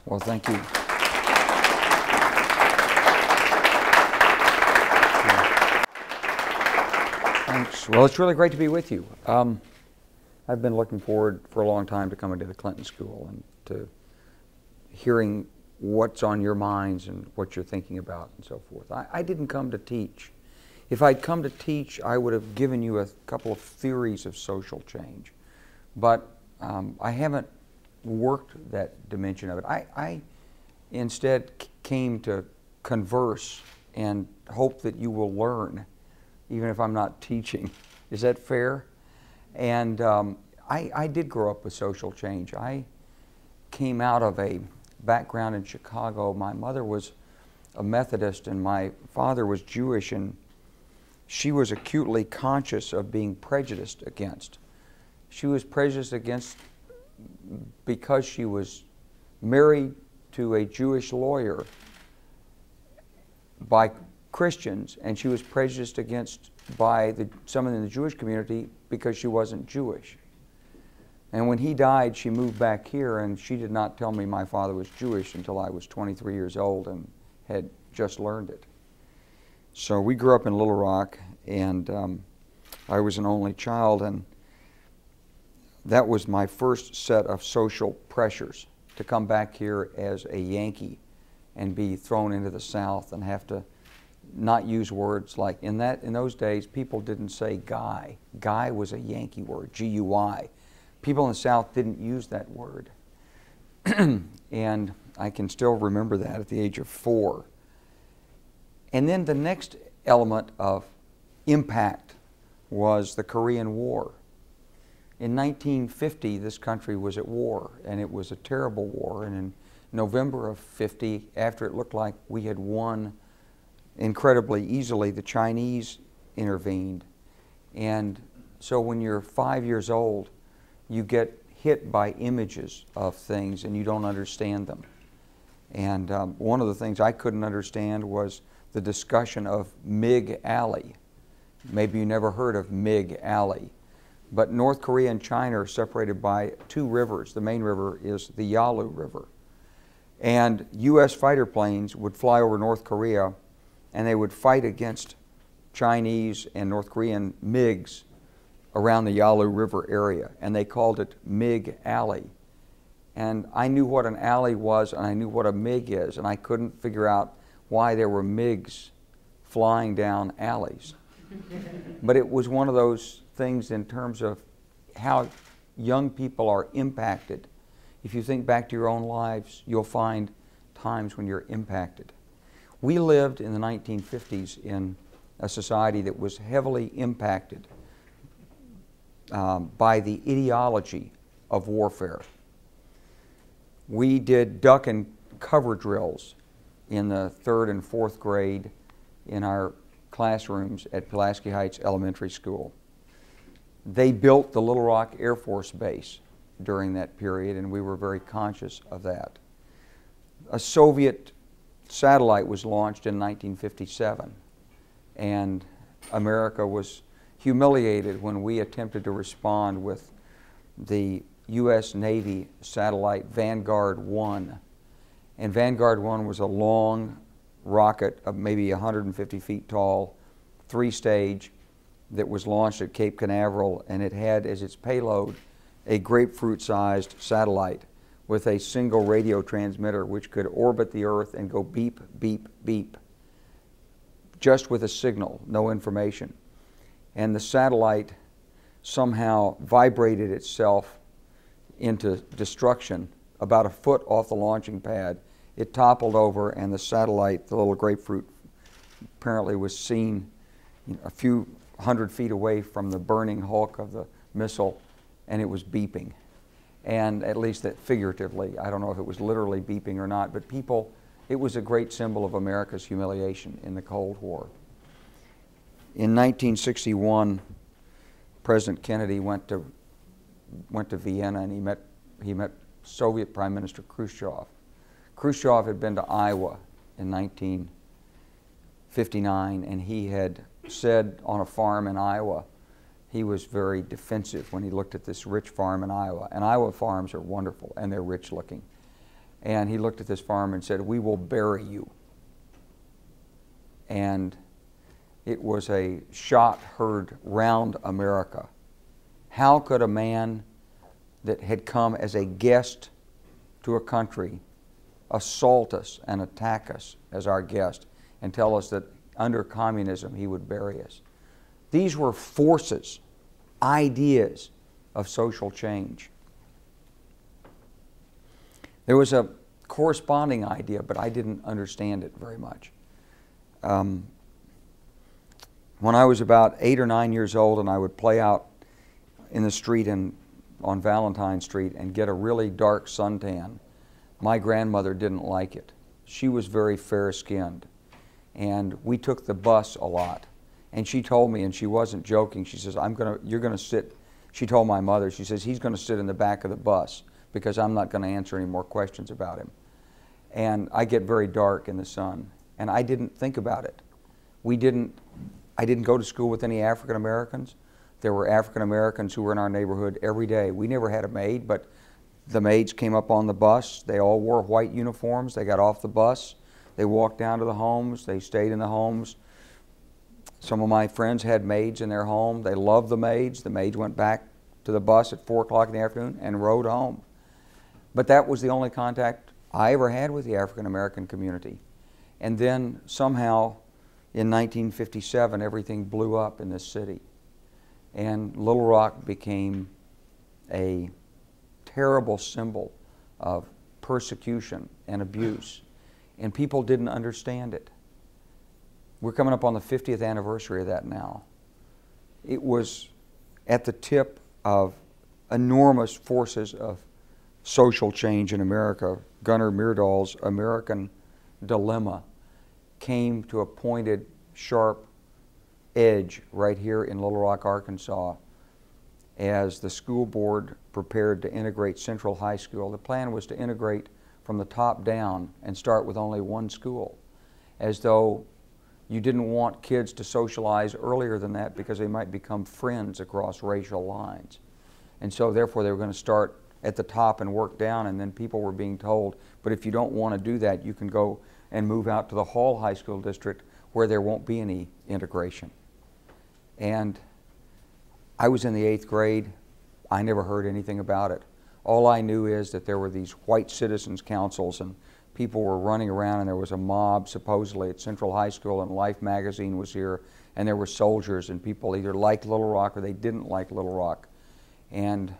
Well, thank you. Thanks. Well, it's really great to be with you. I've been looking forward for a long time to coming to the Clinton School and to hearing what's on your minds and what you're thinking about and so forth. I didn't come to teach. If I'd come to teach, I would have given you a couple of theories of social change. But I haven't worked that dimension of it. I instead came to converse and hope that you will learn, even if I'm not teaching. Is that fair? And I did grow up with social change. I came out of a background in Chicago. My mother was a Methodist and my father was Jewish, and she was acutely conscious of being prejudiced against. She was prejudiced against because she was married to a Jewish lawyer by Christians, and she was prejudiced against by someone in the Jewish community because she wasn't Jewish. And when he died, she moved back here, and she did not tell me my father was Jewish until I was 23 years old and had just learned it. So we grew up in Little Rock, and I was an only child, and that was my first set of social pressures, to come back here as a Yankee and be thrown into the South and have to not use words like, in those days, people didn't say guy. Guy was a Yankee word, G-U-I. People in the South didn't use that word. And I can still remember that at the age of 4. And then the next element of impact was the Korean War. In 1950, this country was at war, and it was a terrible war. And in November of 50, after it looked like we had won incredibly easily, the Chinese intervened. And so when you're 5 years old, you get hit by images of things and you don't understand them. And one of the things I couldn't understand was the discussion of Mig Alley. Maybe you never heard of Mig Alley. But North Korea and China are separated by 2 rivers. The main river is the Yalu River. And U.S. fighter planes would fly over North Korea, and they would fight against Chinese and North Korean MiGs around the Yalu River area, and they called it Mig Alley. And I knew what an alley was, and I knew what a MiG is, and I couldn't figure out why there were MiGs flying down alleys. But it was one of those things in terms of how young people are impacted. If you think back to your own lives, you'll find times when you're impacted. We lived in the 1950s in a society that was heavily impacted by the ideology of warfare. We did duck and cover drills in the 3rd and 4th grade in our classrooms at Pulaski Heights Elementary School. They built the Little Rock Air Force Base during that period, and we were very conscious of that. A Soviet satellite was launched in 1957, and America was humiliated when we attempted to respond with the U.S. Navy satellite Vanguard 1. And Vanguard 1 was a long rocket of maybe 150 feet tall, 3-stage, that was launched at Cape Canaveral, and it had as its payload a grapefruit-sized satellite with a single radio transmitter which could orbit the Earth and go beep, beep, beep, just with a signal, no information. And the satellite somehow vibrated itself into destruction about a foot off the launching pad. It toppled over, and the satellite, the little grapefruit, apparently was seen a few 100 feet away from the burning hulk of the missile, and it was beeping. And at least that figuratively, I don't know if it was literally beeping or not, but people, it was a great symbol of America's humiliation in the Cold War. In 1961, President Kennedy went to Vienna, and he met Soviet Prime Minister Khrushchev. Khrushchev had been to Iowa in 1959, and he had said on a farm in Iowa, he was very defensive when he looked at this rich farm in Iowa. And Iowa farms are wonderful, and they're rich looking. And he looked at this farmer and said, "We will bury you." And it was a shot heard round America. How could a man that had come as a guest to a country assault us and attack us as our guest and tell us that under communism he would bury us? These were forces, ideas of social change. There was a corresponding idea, but I didn't understand it very much. When I was about 8 or 9 years old and I would play out in the street on Valentine Street and get a really dark suntan, my grandmother didn't like it. She was very fair-skinned, and we took the bus a lot. And she told me, and she wasn't joking, she says, you're gonna sit, she told my mother, she says, he's gonna sit in the back of the bus because I'm not gonna answer any more questions about him. And I get very dark in the sun, and I didn't think about it. I didn't go to school with any African Americans. There were African Americans who were in our neighborhood every day. We never had a maid, but the maids came up on the bus. They all wore white uniforms. They got off the bus. They walked down to the homes. They stayed in the homes. Some of my friends had maids in their home. They loved the maids. The maids went back to the bus at 4 o'clock in the afternoon and rode home. But that was the only contact I ever had with the African American community. And then somehow in 1957 everything blew up in this city. And Little Rock became a terrible symbol of persecution and abuse. And people didn't understand it. We're coming up on the 50th anniversary of that now. It was at the tip of enormous forces of social change in America. Gunnar Myrdal's American Dilemma came to a pointed, sharp edge right here in Little Rock, Arkansas, as the school board prepared to integrate Central High School. The plan was to integrate from the top down and start with only one school, as though you didn't want kids to socialize earlier than that because they might become friends across racial lines. And so therefore they were going to start at the top and work down, and then people were being told, but if you don't want to do that, you can go and move out to the Hall High School District where there won't be any integration. And I was in the 8th grade. I never heard anything about it. All I knew is that there were these white citizens councils and people were running around, and there was a mob supposedly at Central High School, and Life magazine was here, and there were soldiers, and people either liked Little Rock or they didn't like Little Rock. And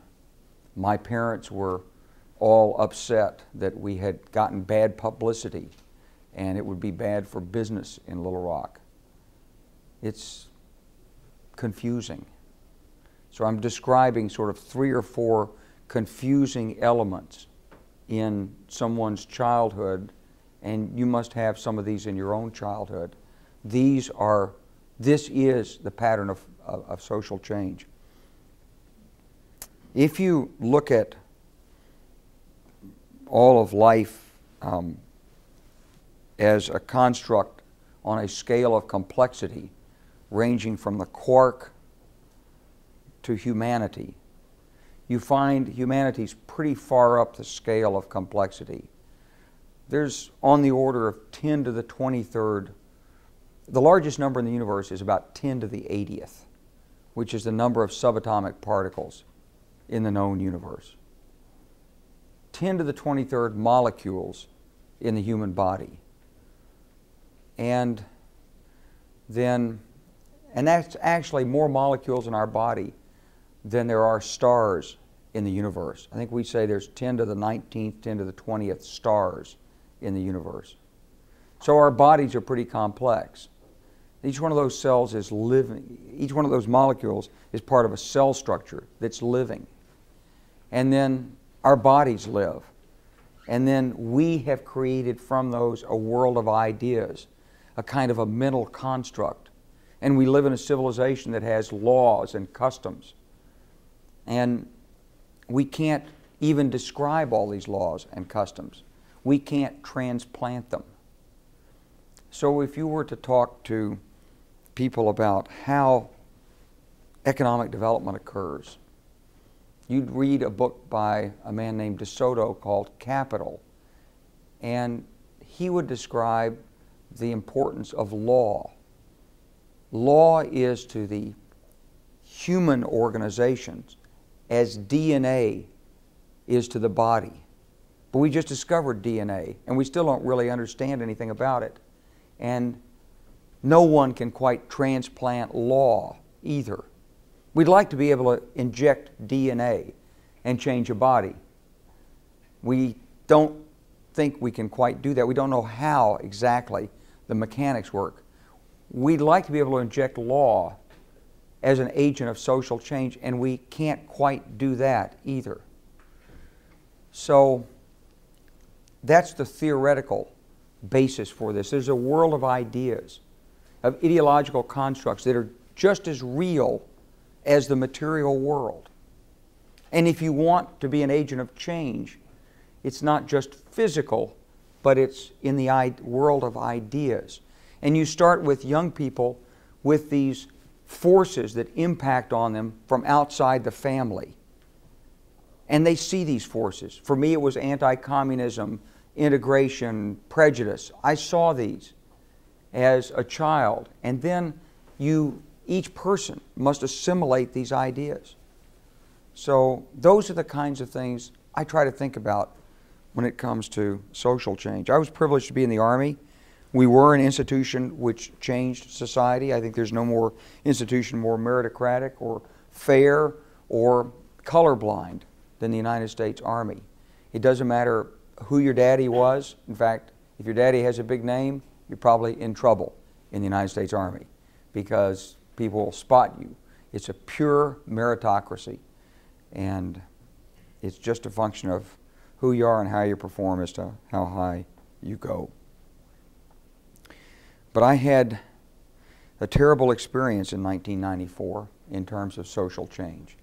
my parents were all upset that we had gotten bad publicity and it would be bad for business in Little Rock. It's confusing. So I'm describing sort of 3 or 4 confusing elements in someone's childhood, and you must have some of these in your own childhood. This is the pattern of social change. If you look at all of life as a construct on a scale of complexity ranging from the quark to humanity, you find humanity's pretty far up the scale of complexity. There's on the order of 10 to the 23rd. The largest number in the universe is about 10 to the 80th, which is the number of subatomic particles in the known universe. 10 to the 23rd molecules in the human body. And that's actually more molecules in our body than there are stars in the universe. I think we say there's 10 to the 19th, 10 to the 20th stars in the universe. So our bodies are pretty complex. Each one of those cells is living. Each one of those molecules is part of a cell structure that's living. And then our bodies live. And then we have created from those a world of ideas, a kind of a mental construct. And we live in a civilization that has laws and customs. And we can't even describe all these laws and customs. We can't transplant them. So if you were to talk to people about how economic development occurs, you'd read a book by a man named DeSoto called Capital. and he would describe the importance of law. Law is to the human organizations as DNA is to the body. But we just discovered DNA, and we still don't really understand anything about it. And no one can quite transplant law either. We'd like to be able to inject DNA and change a body. We don't think we can quite do that. We don't know how exactly the mechanics work. We'd like to be able to inject law as an agent of social change, and we can't quite do that either. So that's the theoretical basis for this. There's a world of ideas, of ideological constructs that are just as real as the material world. And if you want to be an agent of change, it's not just physical, but it's in the world of ideas. And you start with young people with these forces that impact on them from outside the family. And they see these forces. For me, it was anti-communism, integration, prejudice. I saw these as a child. And then each person must assimilate these ideas. So those are the kinds of things I try to think about when it comes to social change. I was privileged to be in the Army. We were an institution which changed society. I think there's no more institution more meritocratic or fair or colorblind than the United States Army. It doesn't matter who your daddy was. In fact, if your daddy has a big name, you're probably in trouble in the United States Army because people will spot you. It's a pure meritocracy, and it's just a function of who you are and how you perform as to how high you go. But I had a terrible experience in 1994 in terms of social change.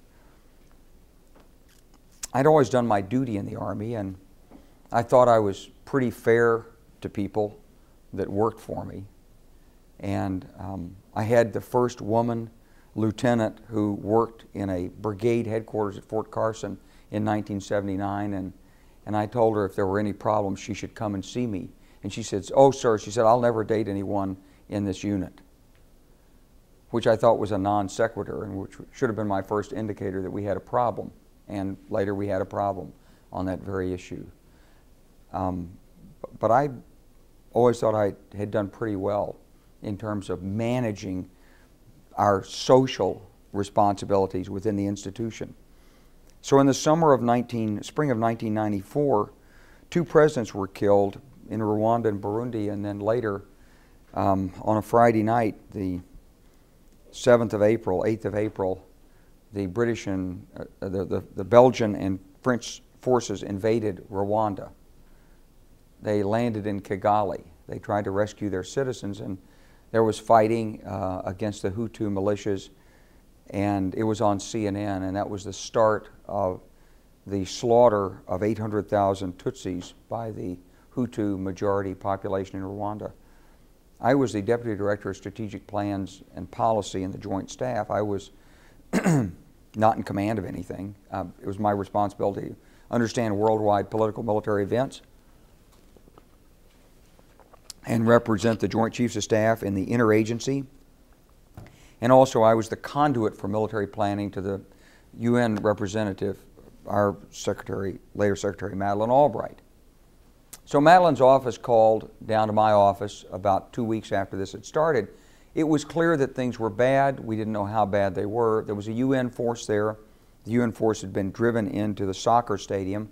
I'd always done my duty in the Army, and I thought I was pretty fair to people that worked for me. And I had the first woman lieutenant who worked in a brigade headquarters at Fort Carson in 1979, and I told her if there were any problems she should come and see me. And she said, "Oh, sir," she said, "I'll never date anyone in this unit," which I thought was a non sequitur and which should have been my first indicator that we had a problem. And later we had a problem on that very issue. But I always thought I had done pretty well in terms of managing our social responsibilities within the institution. So in the spring of 1994, 2 presidents were killed in Rwanda and Burundi, and then later on a Friday night, the 7th of April, 8th of April, the British and the Belgian and French forces invaded Rwanda. They landed in Kigali. They tried to rescue their citizens, and there was fighting against the Hutu militias, and it was on CNN, and that was the start of the slaughter of 800,000 Tutsis by the Hutu majority population in Rwanda. I was the Deputy Director of Strategic Plans and Policy in the Joint Staff. I was not in command of anything. It was my responsibility to understand worldwide political military events and represent the Joint Chiefs of Staff in the interagency. And also I was the conduit for military planning to the UN representative, our secretary, later Secretary Madeleine Albright. So Madeleine's office called down to my office about 2 weeks after this had started. It was clear that things were bad. We didn't know how bad they were. There was a UN force there. The UN force had been driven into the soccer stadium.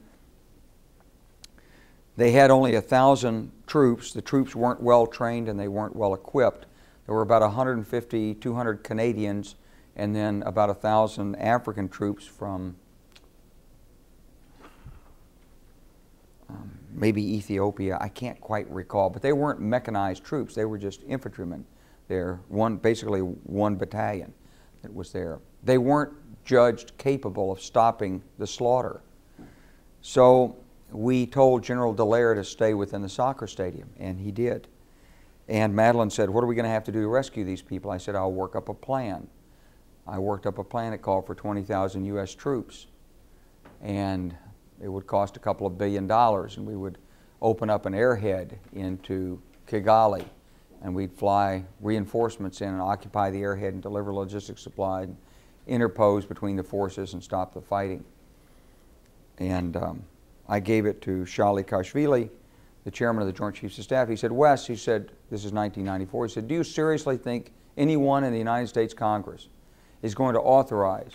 They had only 1,000 troops. The troops weren't well trained and they weren't well equipped. There were about 150, 200 Canadians, and then about 1,000 African troops from maybe Ethiopia. I can't quite recall, but they weren't mechanized troops. They were just infantrymen. They're basically one battalion that was there. They weren't judged capable of stopping the slaughter. So we told General Dallaire to stay within the soccer stadium, and he did. And Madeleine said, "What are we going to have to do to rescue these people?" I said, "I'll work up a plan." I worked up a plan that called for 20,000 U.S. troops, and it would cost a couple of $1 billion, and we would open up an airhead into Kigali, and we'd fly reinforcements in and occupy the airhead and deliver logistics supply, and interpose between the forces and stop the fighting. And I gave it to Shali Kashvili, the chairman of the Joint Chiefs of Staff. He said, Wes, he said, this is 1994, he said, do you seriously think anyone in the United States Congress is going to authorize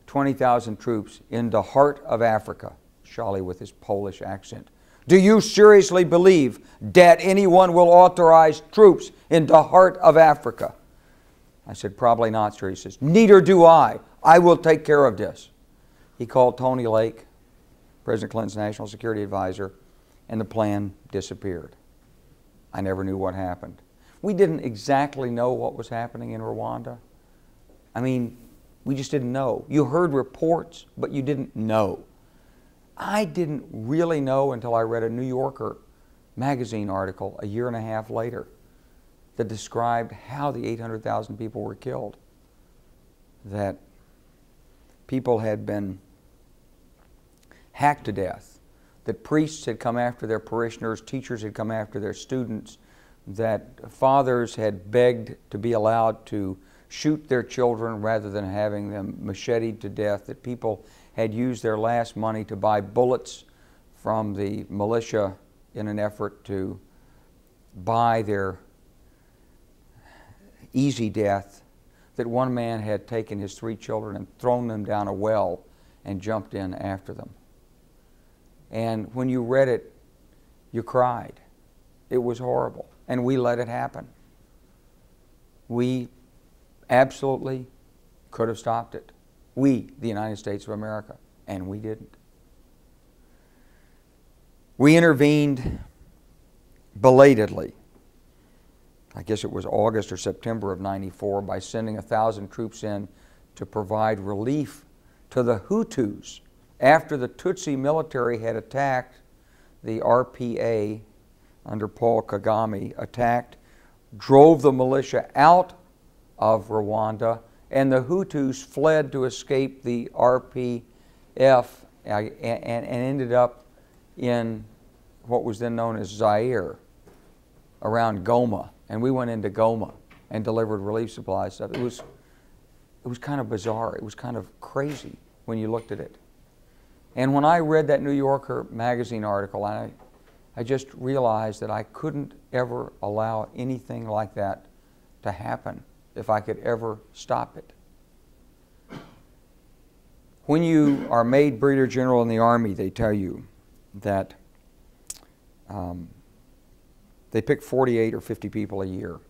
20,000 troops in the heart of Africa? Shali with his Polish accent. Do you seriously believe that anyone will authorize troops in the heart of Africa? I said, probably not, sir. He says, neither do I. I will take care of this. He called Tony Lake, President Clinton's National Security Advisor, and the plan disappeared. I never knew what happened. We didn't exactly know what was happening in Rwanda. I mean, we just didn't know. You heard reports, but you didn't know. I didn't really know until I read a New Yorker magazine article a year and a half later that described how the 800,000 people were killed. That people had been hacked to death, that priests had come after their parishioners, teachers had come after their students, that fathers had begged to be allowed to shoot their children rather than having them macheted to death, that people had used their last money to buy bullets from the militia in an effort to buy their easy death, that one man had taken his 3 children and thrown them down a well and jumped in after them. And when you read it, you cried. It was horrible. And we let it happen. We absolutely could have stopped it. We, the United States of America, and we didn't. We intervened belatedly. I guess it was August or September of '94 by sending 1,000 troops in to provide relief to the Hutus after the Tutsi military had attacked the RPA under Paul Kagame, drove the militia out of Rwanda, and the Hutus fled to escape the RPF and ended up in what was then known as Zaire, around Goma. And we went into Goma and delivered relief supplies stuff. It was kind of bizarre. It was kind of crazy when you looked at it. And when I read that New Yorker magazine article, I just realized that I couldn't ever allow anything like that to happen if I could ever stop it. When you are made Brigadier General in the Army, they tell you that they pick 48 or 50 people a year.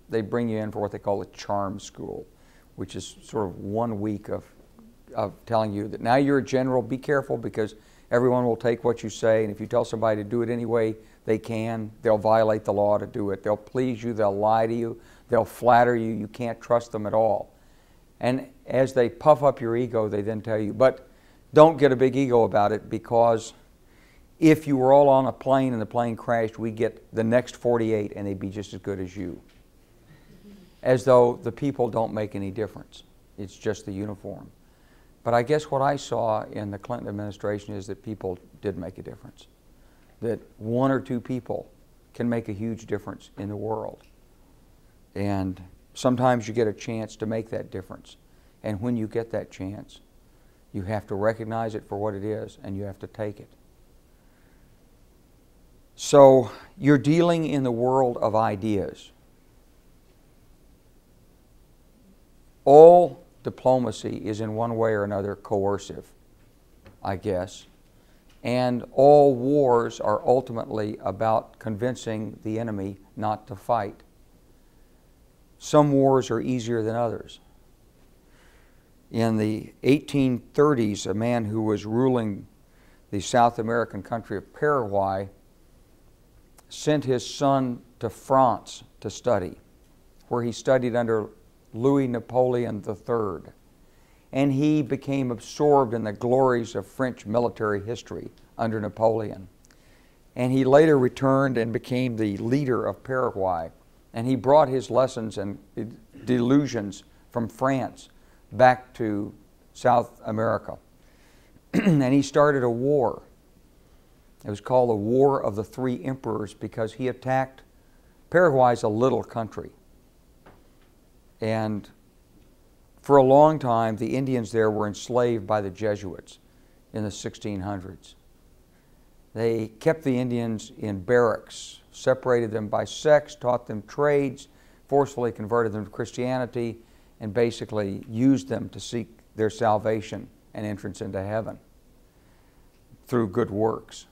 They bring you in for what they call a charm school, which is sort of 1 week of telling you that now you're a general, be careful because everyone will take what you say, and if you tell somebody to do it any way they can, they'll violate the law to do it. They'll please you, they'll lie to you, they'll flatter you, you can't trust them at all. And as they puff up your ego, they then tell you, but don't get a big ego about it, because if you were all on a plane and the plane crashed, we get the next 48 and they'd be just as good as you. As though the people don't make any difference. It's just the uniform. But I guess what I saw in the Clinton administration is that people did make a difference. That 1 or 2 people can make a huge difference in the world. And sometimes you get a chance to make that difference. And when you get that chance, you have to recognize it for what it is and you have to take it. So you're dealing in the world of ideas. All diplomacy is in one way or another coercive, I guess. And all wars are ultimately about convincing the enemy not to fight. Some wars are easier than others. In the 1830s, a man who was ruling the South American country of Paraguay sent his son to France to study, where he studied under Louis Napoleon III. And he became absorbed in the glories of French military history under Napoleon. And he later returned and became the leader of Paraguay. And he brought his lessons and delusions from France back to South America. And he started a war. It was called the War of the Three Emperors because he attacked. Paraguay's a little country. And for a long time, the Indians there were enslaved by the Jesuits in the 1600s. They kept the Indians in barracks, separated them by sex, taught them trades, forcefully converted them to Christianity, and basically used them to seek their salvation and entrance into heaven through good works.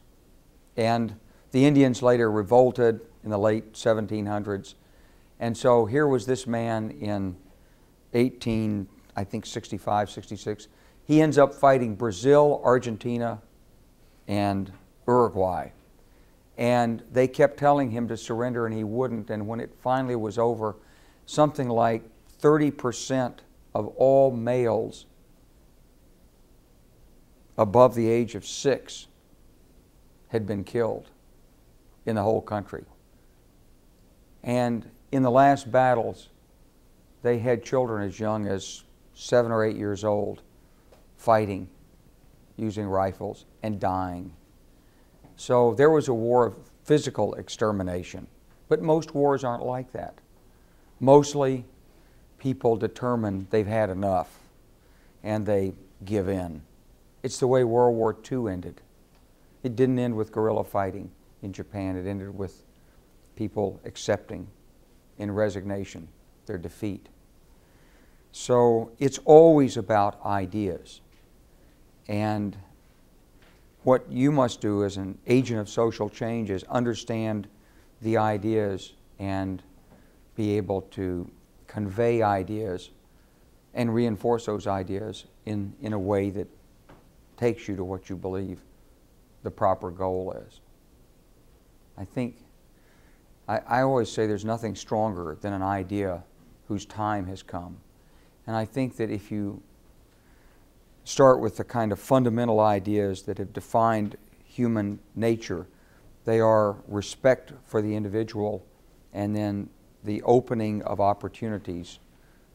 And the Indians later revolted in the late 1700s. And so here was this man in 65, 66. He ends up fighting Brazil, Argentina, and Uruguay. And they kept telling him to surrender, and he wouldn't. And when it finally was over, something like 30% of all males above the age of 6 had been killed in the whole country. And in the last battles, they had children as young as 7 or 8 years old fighting, using rifles, and dying. So there was a war of physical extermination. But most wars aren't like that. Mostly people determine they've had enough and they give in. It's the way World War II ended. It didn't end with guerrilla fighting in Japan. It ended with people accepting in resignation their defeat. So it's always about ideas. And what you must do as an agent of social change is understand the ideas and be able to convey ideas and reinforce those ideas in a way that takes you to what you believe the proper goal is. I always say there's nothing stronger than an idea whose time has come. And I think that if you start with the kind of fundamental ideas that have defined human nature, they are respect for the individual and then the opening of opportunities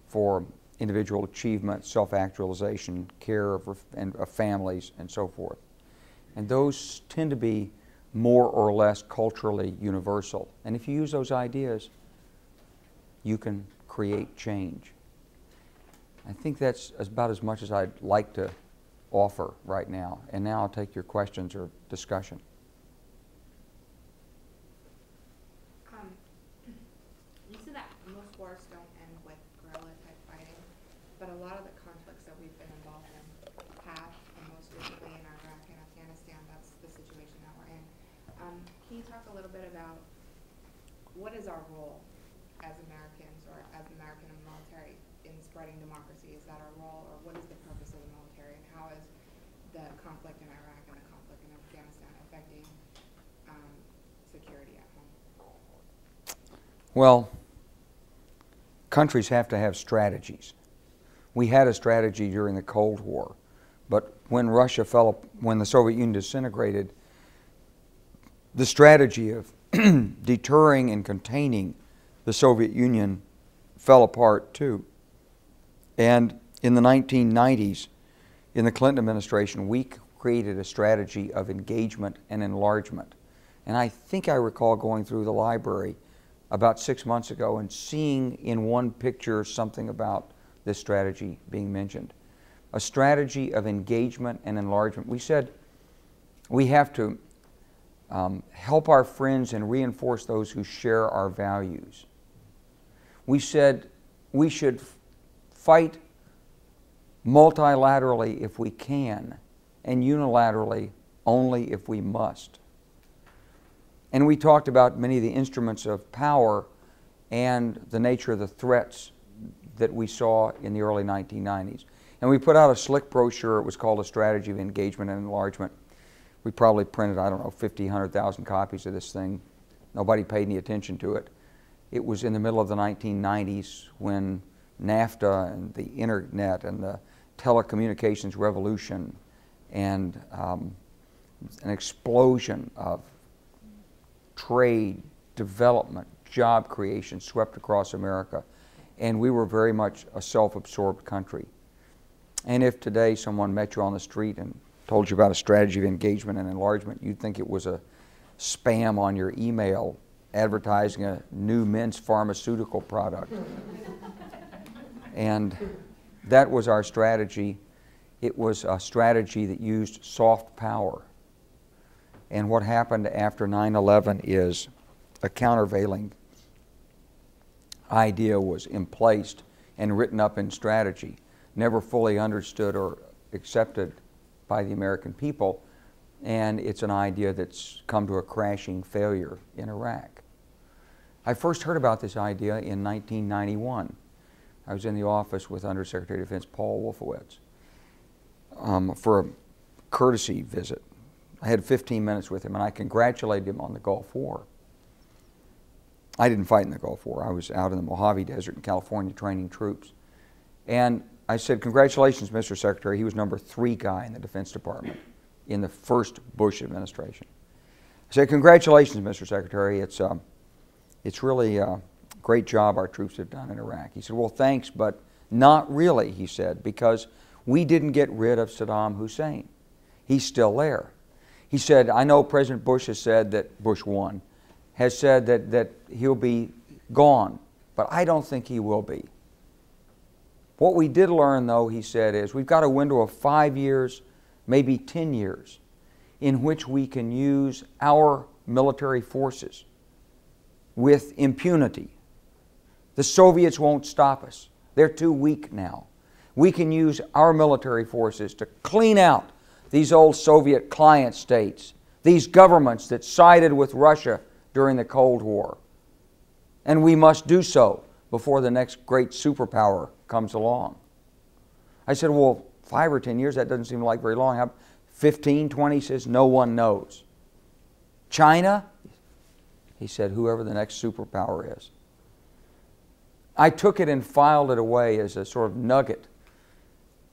for individual achievement, self-actualization, care of families, and so forth. And those tend to be more or less culturally universal. And if you use those ideas, you can create change. I think that's about as much as I'd like to offer right now. And now I'll take your questions or discussion. You said that most wars don't end with guerrilla-type fighting, but a lot of the conflicts that we've been involved in have, and most recently in Iraq and Afghanistan, that's the situation that we're in. Can you talk a little bit about what is our role as Americans or as American in the military in spreading democracy? Is that our role, or what is the purpose of the military, and how is the conflict in Iraq and the conflict in Afghanistan affecting security at home? Well, countries have to have strategies. We had a strategy during the Cold War, but when when the Soviet Union disintegrated, the strategy of deterring and containing the Soviet Union fell apart too. And in the 1990s, in the Clinton administration, we created a strategy of engagement and enlargement. And I think I recall going through the library about 6 months ago and seeing in one picture something about this strategy being mentioned. A strategy of engagement and enlargement. We said we have to help our friends and reinforce those who share our values. We said we should fight multilaterally if we can, and unilaterally only if we must. And we talked about many of the instruments of power and the nature of the threats that we saw in the early 1990s. And we put out a slick brochure. It was called A Strategy of Engagement and Enlargement. We probably printed, I don't know, 50, 100,000 copies of this thing. Nobody paid any attention to it. It was in the middle of the 1990s when NAFTA and the internet and the telecommunications revolution and an explosion of trade, development, job creation swept across America. And we were very much a self-absorbed country. And if today someone met you on the street and told you about a strategy of engagement and enlargement, you'd think it was a spam on your email advertising a new men's pharmaceutical product. And that was our strategy. It was a strategy that used soft power. And what happened after 9/11 is a countervailing idea was emplaced and written up in strategy, never fully understood or accepted by the American people, and it's an idea that's come to a crashing failure in Iraq. I first heard about this idea in 1991. I was in the office with Undersecretary of Defense Paul Wolfowitz for a courtesy visit. I had 15 minutes with him, and I congratulated him on the Gulf War. I didn't fight in the Gulf War. I was out in the Mojave Desert in California training troops. And I said, congratulations, Mr. Secretary. He was number 3 guy in the Defense Department in the first Bush administration. I said, congratulations, Mr. Secretary. It's really a great job our troops have done in Iraq. He said, well, thanks, but not really, he said, because we didn't get rid of Saddam Hussein. He's still there. He said, I know President Bush has said that, Bush 1, has said that he'll be gone, but I don't think he will be. What we did learn, though, he said, is we've got a window of 5 years, maybe 10 years, in which we can use our military forces with impunity. The Soviets won't stop us. They're too weak now. We can use our military forces to clean out these old Soviet client states, these governments that sided with Russia during the Cold War. And we must do so before the next great superpower comes along. I said, well, 5 or 10 years, that doesn't seem like very long. How 15, 20? He says, no one knows. China? He said, whoever the next superpower is. I took it and filed it away as a sort of nugget.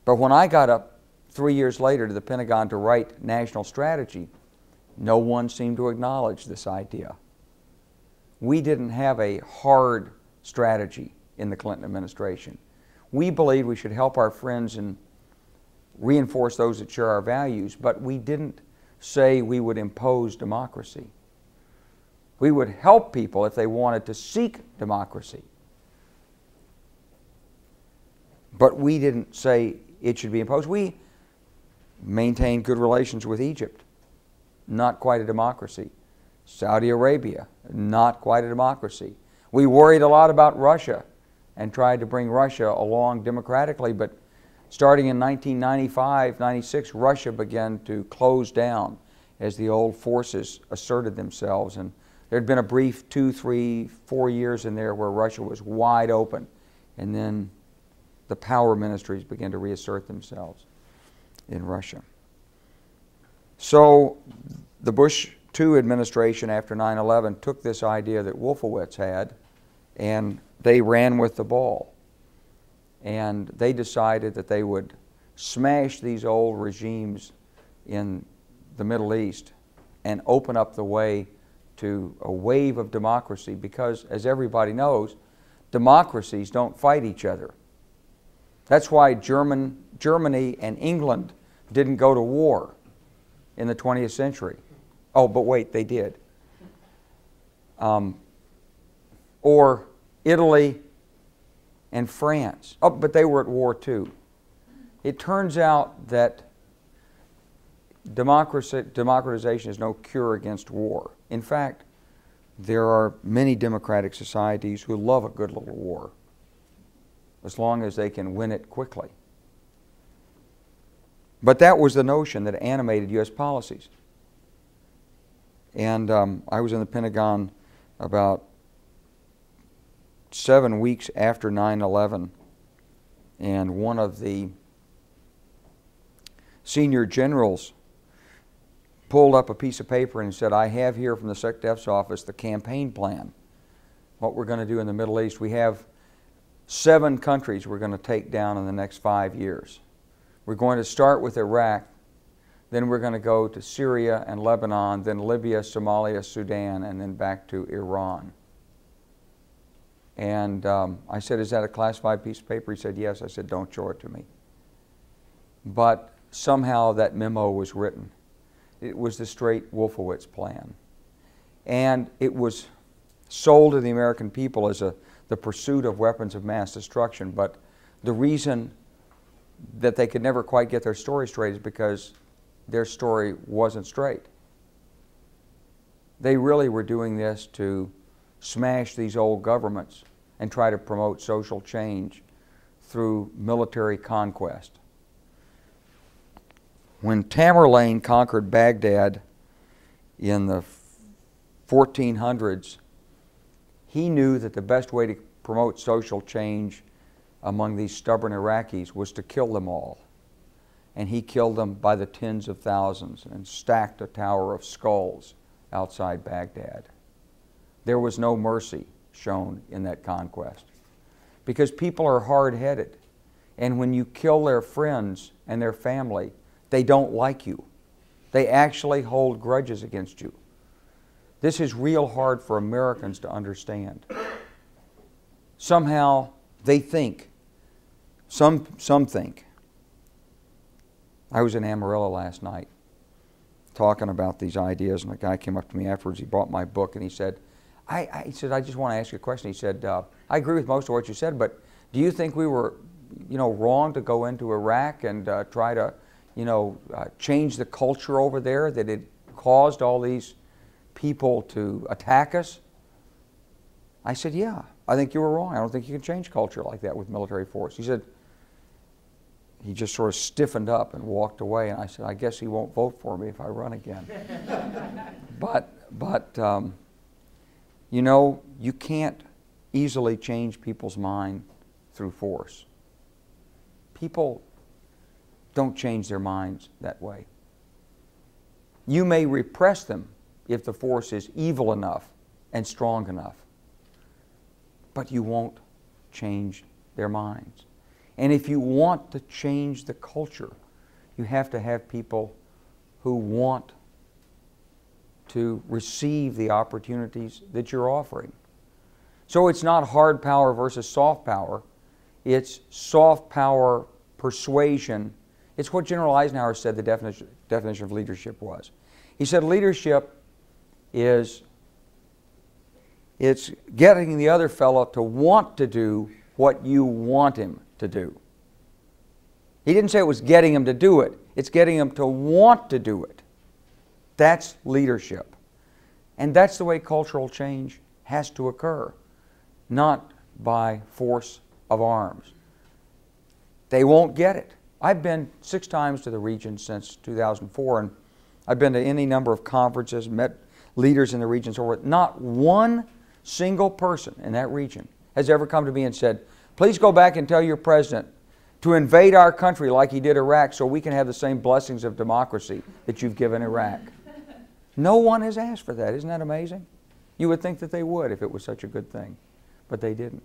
But when I got up 3 years later to the Pentagon to write national strategy, no one seemed to acknowledge this idea. We didn't have a hard strategy in the Clinton administration. We believed we should help our friends and reinforce those that share our values, but we didn't say we would impose democracy. We would help people if they wanted to seek democracy. But we didn't say it should be imposed. We maintained good relations with Egypt, not quite a democracy. Saudi Arabia, not quite a democracy. We worried a lot about Russia and tried to bring Russia along democratically, but starting in 1995, 96, Russia began to close down as the old forces asserted themselves. And there had been a brief 2, 3, 4 years in there where Russia was wide open, and then the power ministries began to reassert themselves in Russia. So the Bush II administration after 9/11 took this idea that Wolfowitz had, and they ran with the ball. And they decided that they would smash these old regimes in the Middle East and open up the way to a wave of democracy, because, as everybody knows, democracies don't fight each other. That's why Germany and England didn't go to war in the 20th century. Oh, but wait, they did. Or Italy and France. Oh, but they were at war too. It turns out that democratization is no cure against war. In fact, there are many democratic societies who love a good little war, as long as they can win it quickly. But that was the notion that animated U.S. policies. And I was in the Pentagon about 7 weeks after 9/11, and one of the senior generals pulled up a piece of paper and said, I have here from the SecDef's office the campaign plan, what we're going to do in the Middle East. We have 7 countries we're going to take down in the next 5 years. We're going to start with Iraq, then we're going to go to Syria and Lebanon, then Libya, Somalia, Sudan, and then back to Iran. And I said, is that a classified piece of paper? He said, yes. I said, don't show it to me. But somehow that memo was written. It was the straight Wolfowitz plan. And it was sold to the American people as the pursuit of weapons of mass destruction. But the reason that they could never quite get their story straight is because their story wasn't straight. They really were doing this to smash these old governments and try to promote social change through military conquest. When Tamerlane conquered Baghdad in the 1400s, he knew that the best way to promote social change among these stubborn Iraqis was to kill them all. And he killed them by the tens of thousands and stacked a tower of skulls outside Baghdad. There was no mercy shown in that conquest because people are hard-headed, and when you kill their friends and their family, they don't like you. They actually hold grudges against you. This is real hard for Americans to understand. Somehow they think, some think. I was in Amarillo last night talking about these ideas, and a guy came up to me afterwards. He bought my book, and he said, I said, I just want to ask you a question. He said, I agree with most of what you said, but do you think we were, wrong to go into Iraq and try to, change the culture over there, that it caused all these people to attack us? I said, yeah, I think you were wrong. I don't think you can change culture like that with military force. He said, he just sort of stiffened up and walked away, and I said, I guess he won't vote for me if I run again. But you can't easily change people's mind through force. People don't change their minds that way. You may repress them if the force is evil enough and strong enough, but you won't change their minds. And if you want to change the culture, you have to have people who want to receive the opportunities that you're offering. So it's not hard power versus soft power. It's soft power persuasion. It's what General Eisenhower said the definition of leadership was. He said leadership is it's getting the other fellow to want to do what you want him to do. He didn't say it was getting him to do it. It's getting him to want to do it. That's leadership. And that's the way cultural change has to occur, not by force of arms. They won't get it. I've been 6 times to the region since 2004, and I've been to any number of conferences, met leaders in the region, so forth. Not one single person in that region has ever come to me and said, please go back and tell your president to invade our country like he did Iraq so we can have the same blessings of democracy that you've given Iraq. No one has asked for that. Isn't that amazing? You would think that they would if it was such a good thing, but they didn't.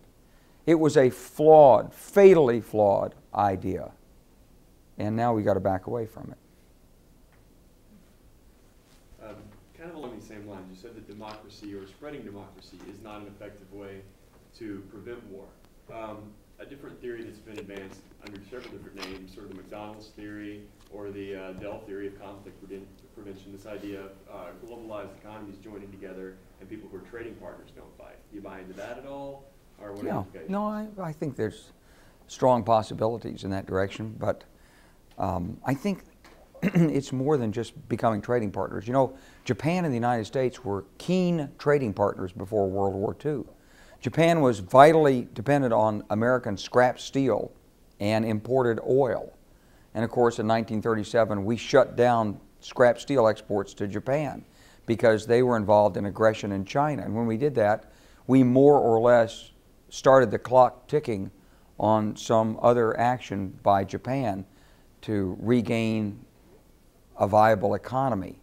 It was a flawed, fatally flawed idea, and now we've got to back away from it. Kind of along these same lines, you said that democracy or spreading democracy is not an effective way to prevent war. A different theory that's been advanced under several different names, sort of the McDonald's theory or the Dell theory of conflict prevention, this idea of globalized economies joining together and people who are trading partners don't fight. Do you buy into that at all? Or what No, I think there's strong possibilities in that direction, but I think it's more than just becoming trading partners. You know, Japan and the United States were keen trading partners before World War II. Japan was vitally dependent on American scrap steel and imported oil. And of course, in 1937, we shut down scrap steel exports to Japan because they were involved in aggression in China. And when we did that, we more or less started the clock ticking on some other action by Japan to regain a viable economy.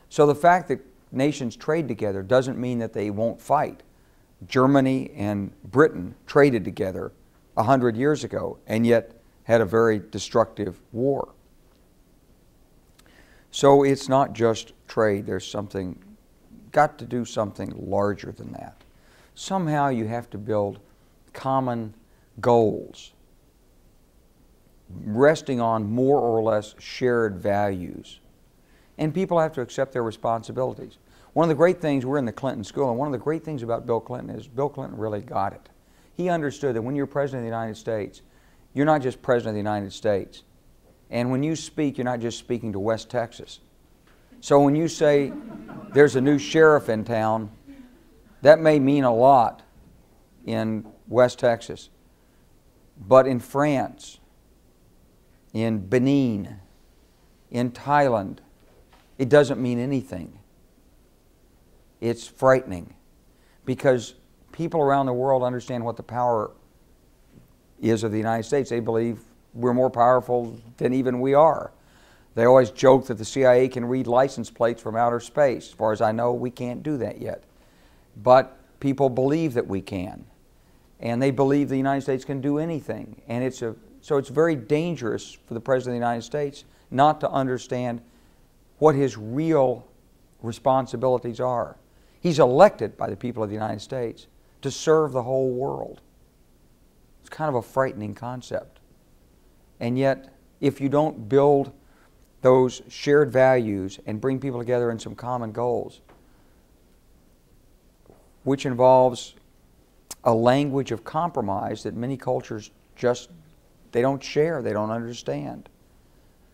So the fact that nations trade together doesn't mean that they won't fight. Germany and Britain traded together 100 years ago and yet had a very destructive war. So it's not just trade. There's something, got to do something larger than that. Somehow you have to build common goals. resting on more or less shared values. And people have to accept their responsibilities. One of the great things, we're in the Clinton school, and one of the great things about Bill Clinton is Bill Clinton really got it. He understood that when you're President of the United States, you're not just President of the United States. And when you speak, you're not just speaking to West Texas. So when you say there's a new sheriff in town, that may mean a lot in West Texas. But in France, in Benin, in Thailand, it doesn't mean anything. It's frightening because people around the world understand what the power is of the United States. They believe we're more powerful than even we are. They always joke that the CIA can read license plates from outer space. As far as I know, we can't do that yet. But people believe that we can. And they believe the United States can do anything. And so it's very dangerous for the President of the United States not to understand what his real responsibilities are. He's elected by the people of the United States to serve the whole world. It's kind of a frightening concept. And yet, if you don't build those shared values and bring people together in some common goals, which involves a language of compromise that many cultures just, they don't share, they don't understand,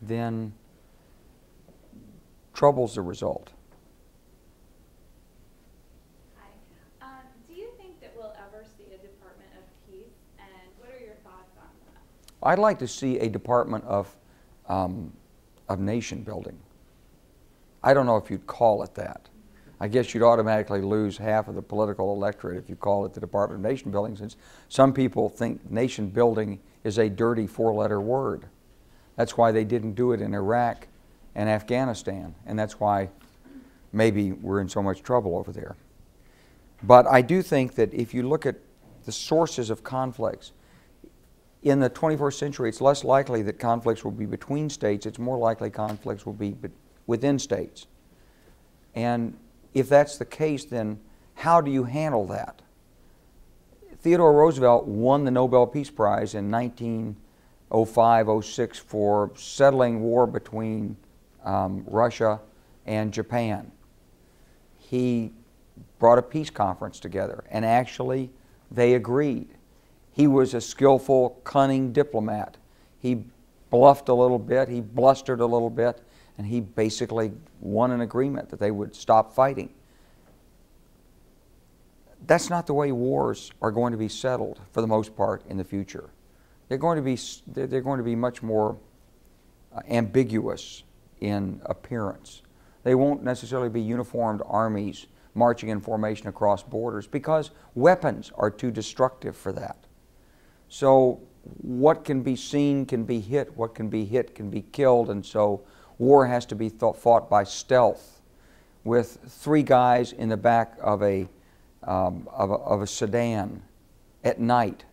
then trouble's the result. Hi. Do you think that we'll ever see a Department of Peace, and what are your thoughts on that? I'd like to see a Department of nation building. I don't know if you'd call it that. I guess you'd automatically lose half of the political electorate if you call it the Department of Nation Building, since some people think nation building is a dirty four-letter word. That's why they didn't do it in Iraq and Afghanistan, and that's why maybe we're in so much trouble over there. But I do think that if you look at the sources of conflicts, in the 21st century, it's less likely that conflicts will be between states. It's more likely conflicts will be within states. And if that's the case, then how do you handle that? Theodore Roosevelt won the Nobel Peace Prize in 1905-06 for settling war between Russia and Japan. He brought a peace conference together, and actually they agreed. He was a skillful, cunning diplomat. He bluffed a little bit, he blustered a little bit, and he basically won an agreement that they would stop fighting. That's not the way wars are going to be settled for the most part in the future. They're going to be much more ambiguous in appearance. They won't necessarily be uniformed armies marching in formation across borders because weapons are too destructive for that. So what can be seen can be hit, what can be hit can be killed, and so war has to be fought by stealth with three guys in the back of a sedan at night,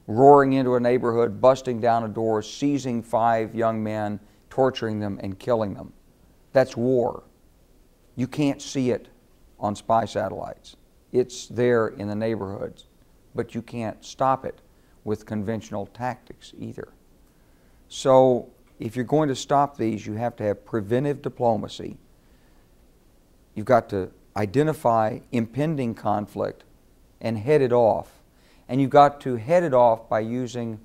roaring into a neighborhood, busting down a door, seizing 5 young men, torturing them and killing them. That's war. You can't see it on spy satellites. It's there in the neighborhoods, but you can't stop it with conventional tactics either. So if you're going to stop these, you have to have preventive diplomacy. You've got to identify impending conflict and head it off. And you've got to head it off by using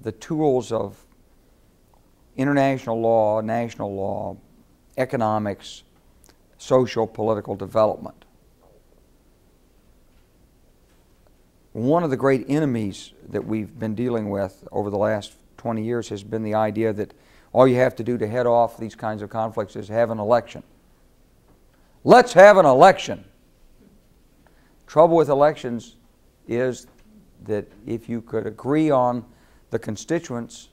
the tools of international law, national law, economics, social, political development. One of the great enemies that we've been dealing with over the last 20 years has been the idea that all you have to do to head off these kinds of conflicts is have an election. Let's have an election. Trouble with elections is that if you could agree on the constituents,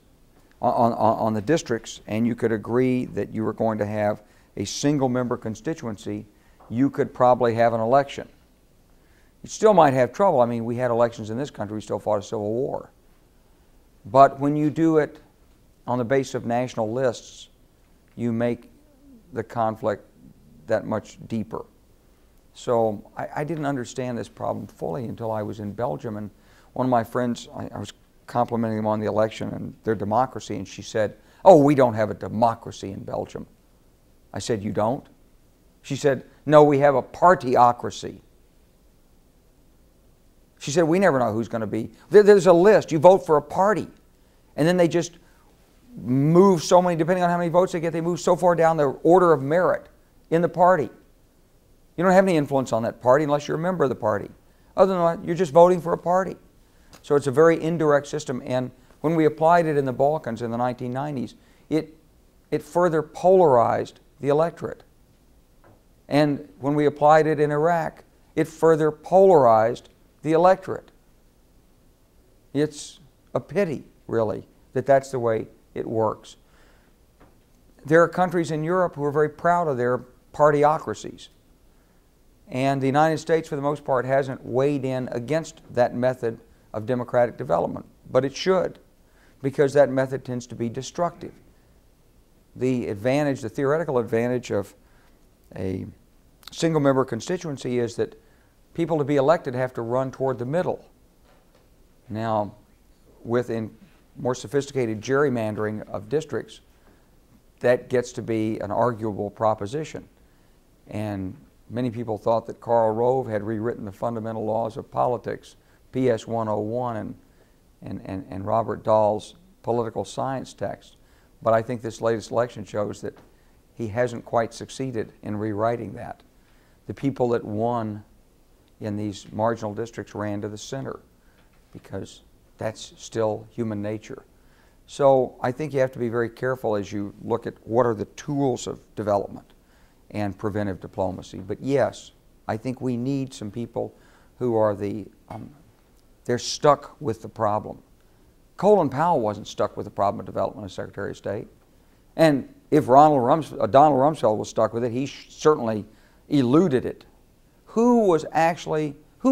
on the districts, and you could agree that you were going to have a single member constituency, you could probably have an election. You still might have trouble. I mean, we had elections in this country, we still fought a civil war. But when you do it on the basis of national lists, you make the conflict that much deeper. So I didn't understand this problem fully until I was in Belgium, and one of my friends, I was complimenting them on the election and their democracy, and she said, "Oh, we don't have a democracy in Belgium." I said, "You don't?" She said, "No, we have a partyocracy." She said, "We never know who's going to be. There's a list. You vote for a party. And then they just move so many, depending on how many votes they get, they move so far down the order of merit in the party. You don't have any influence on that party unless you're a member of the party. Other than that, you're just voting for a party." So it's a very indirect system. And when we applied it in the Balkans in the 1990s, it further polarized the electorate. And when we applied it in Iraq, it further polarized the electorate. It's a pity, really, that that's the way it works. There are countries in Europe who are very proud of their partyocracies. And the United States, for the most part, hasn't weighed in against that method of democratic development. But it should, because that method tends to be destructive. The advantage, the theoretical advantage of a single-member constituency is that people to be elected have to run toward the middle. Now, with more sophisticated gerrymandering of districts, that gets to be an arguable proposition. And many people thought that Karl Rove had rewritten the fundamental laws of politics, PS 101 and Robert Dahl's political science text. But I think this latest election shows that he hasn't quite succeeded in rewriting that. The people that won in these marginal districts ran to the center because that's still human nature. So I think you have to be very careful as you look at what are the tools of development and preventive diplomacy. But yes, I think we need some people who are they're stuck with the problem. Colin Powell wasn't stuck with the problem of development as Secretary of State. And if Donald Rumsfeld was stuck with it, he certainly eluded it. Who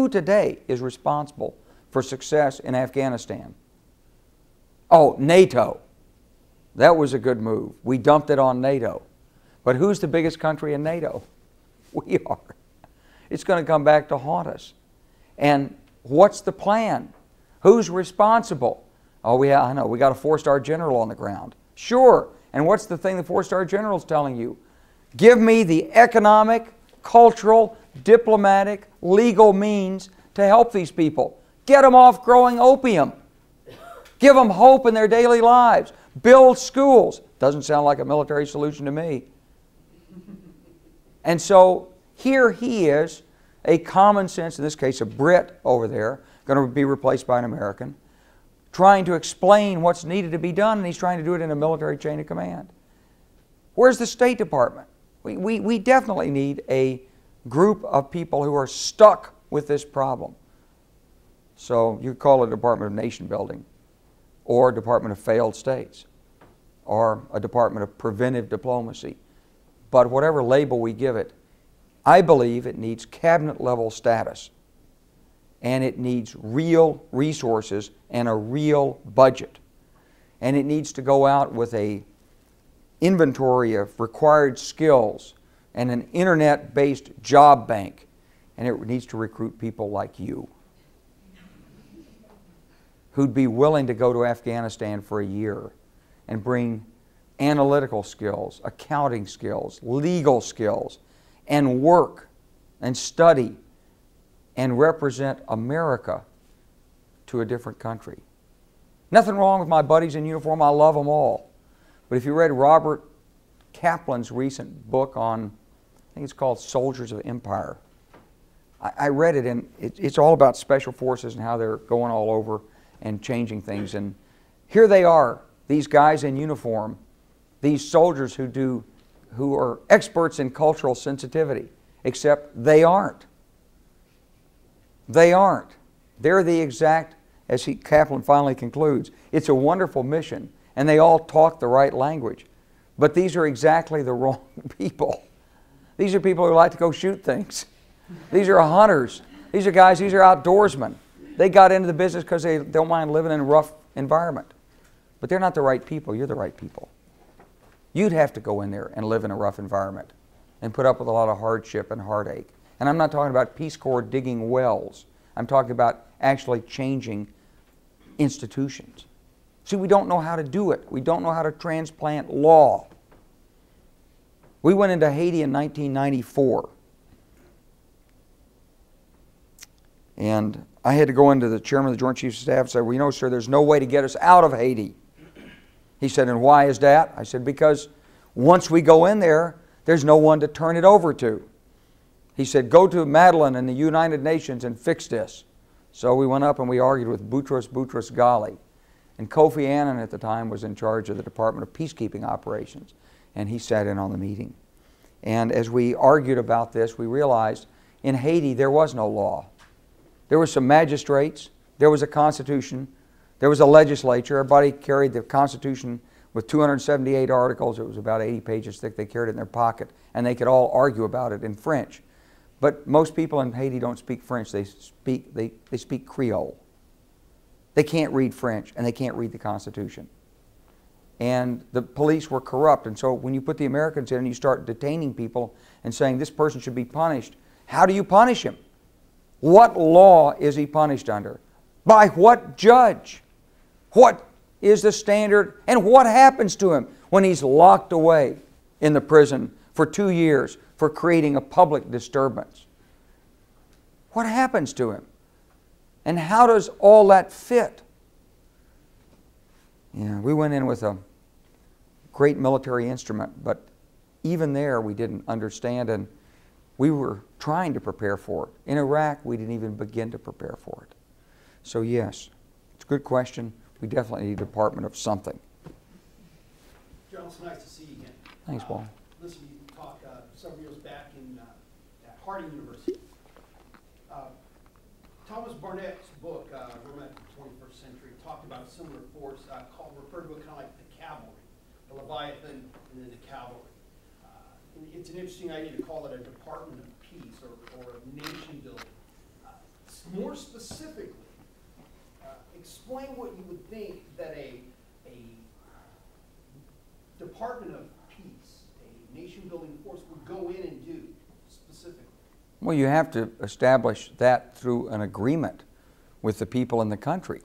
today is responsible for success in Afghanistan? Oh, NATO. That was a good move. We dumped it on NATO. But who's the biggest country in NATO? We are. It's going to come back to haunt us. And what's the plan? Who's responsible? Oh, I know, we got a 4-star general on the ground. Sure. And what's the thing the 4-star general's telling you? Give me the economic, cultural, diplomatic, legal means to help these people. Get them off growing opium. Give them hope in their daily lives. Build schools. Doesn't sound like a military solution to me. And so here he is, a common sense, in this case a Brit over there, going to be replaced by an American, trying to explain what's needed to be done, and he's trying to do it in a military chain of command. Where's the State Department? We definitely need a group of people who are stuck with this problem. So you call it a Department of Nation Building, or a Department of Failed States, or a Department of Preventive Diplomacy. But whatever label we give it, I believe it needs cabinet-level status, and it needs real resources and a real budget. And it needs to go out with an inventory of required skills and an internet-based job bank. And it needs to recruit people like you who'd be willing to go to Afghanistan for a year and bring analytical skills, accounting skills, legal skills, and work and study and represent America to a different country. Nothing wrong with my buddies in uniform. I love them all. But if you read Robert Kaplan's recent book on, I think it's called Soldiers of Empire, I read it, and it's all about special forces and how they're going all over and changing things. And here they are, these guys in uniform, these soldiers who are experts in cultural sensitivity, except they aren't. They aren't. They're the exact, as Kaplan finally concludes, it's a wonderful mission, and they all talk the right language. But these are exactly the wrong people. These are people who like to go shoot things. These are hunters. These are guys, these are outdoorsmen. They got into the business because they don't mind living in a rough environment. But they're not the right people. You're the right people. You'd have to go in there and live in a rough environment and put up with a lot of hardship and heartache. And I'm not talking about Peace Corps digging wells. I'm talking about actually changing institutions. See, we don't know how to do it. We don't know how to transplant law. We went into Haiti in 1994. And I had to go into the chairman of the Joint Chiefs of Staff and say, well, you know, sir, there's no way to get us out of Haiti. He said, and why is that? I said, because once we go in there, there's no one to turn it over to. He said, go to Madeleine and the United Nations and fix this. So we went up and we argued with Boutros Ghali. And Kofi Annan at the time was in charge of the Department of Peacekeeping Operations. And he sat in on the meeting. And as we argued about this, we realized in Haiti there was no law. There were some magistrates, there was a constitution, there was a legislature. Everybody carried the Constitution with 278 articles. It was about 80 pages thick. They carried it in their pocket, and they could all argue about it in French. But most people in Haiti don't speak French. They speak Creole. They can't read French, and they can't read the Constitution. And the police were corrupt. And so when you put the Americans in and you start detaining people and saying this person should be punished, how do you punish him? What law is he punished under? By what judge? What is the standard? And what happens to him when he's locked away in the prison for 2 years for creating a public disturbance? What happens to him? And how does all that fit? Yeah, we went in with a great military instrument, but even there we didn't understand, and we were trying to prepare for it. In Iraq, we didn't even begin to prepare for it. So yes, it's a good question. We definitely need a department of something. General, it's nice to see you again. Thanks, Paul. Listen, you talked several years back at Harding University. Thomas Barnett's book, Rome at the 21st Century, talked about a similar force referred to it kind of like the cavalry, the Leviathan and then the cavalry. It's an interesting idea to call it a department of peace or of nation building. More specifically, explain what you would think that a department of peace, a nation building force, would go in and do specifically. Well, you have to establish that through an agreement with the people in the country.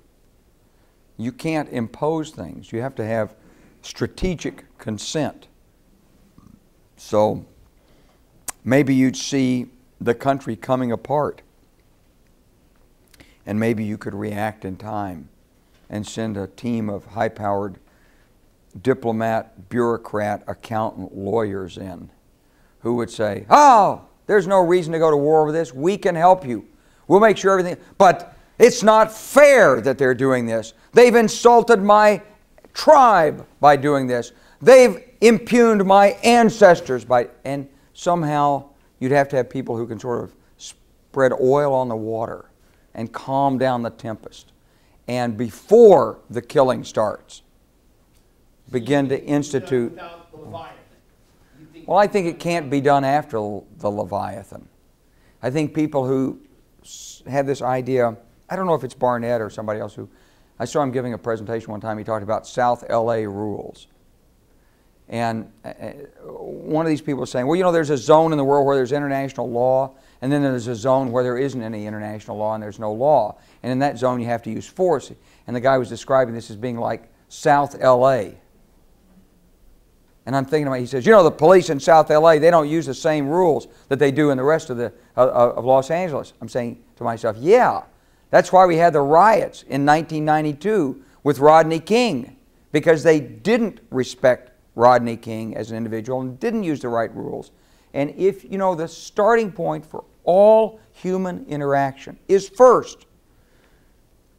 You can't impose things. You have to have strategic consent. So maybe you'd see the country coming apart, and maybe you could react in time and send a team of high-powered diplomat, bureaucrat, accountant, lawyers in who would say, oh, there's no reason to go to war with this. We can help you. We'll make sure everything, but it's not fair that they're doing this. They've insulted my tribe by doing this. They've impugned my ancestors by, and somehow you'd have to have people who can sort of spread oil on the water and calm down the tempest. And before the killing starts, begin to institute. Without the Leviathan. Well, I think it can't be done after the Leviathan. I think people who have this idea, I don't know if it's Barnett or somebody else who, I saw him giving a presentation one time, he talked about South LA rules. And one of these people was saying, well, you know, there's a zone in the world where there's international law, and then there's a zone where there isn't any international law and there's no law. And in that zone you have to use force. And the guy was describing this as being like South LA. And I'm thinking about, he says, you know, the police in South LA, they don't use the same rules that they do in the rest of Los Angeles. I'm saying to myself, yeah, that's why we had the riots in 1992 with Rodney King, because they didn't respect Rodney King as an individual and didn't use the right rules. And if, you know, the starting point for all human interaction is first